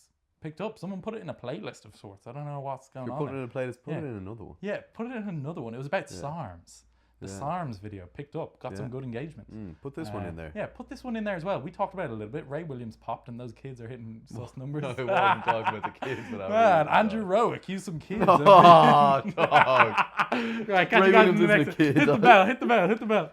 picked up. Someone put it in a playlist of sorts. I don't know what's going If you're on. putting it in a playlist, put it in another one. Yeah, put it in another one. It was about SARMs. The SARMs video picked up, got some good engagement. Put this one in there. Yeah, put this one in there as well. We talked about it a little bit. Ray Williams popped and those kids are hitting sus numbers. I wasn't talking about the kids, but I Man, really Andrew Rowick, use some kids. Oh, dog. Right, catch Ray you guys in Williams the isn't a next. kid, Hit the dog. bell, hit the bell, hit the bell.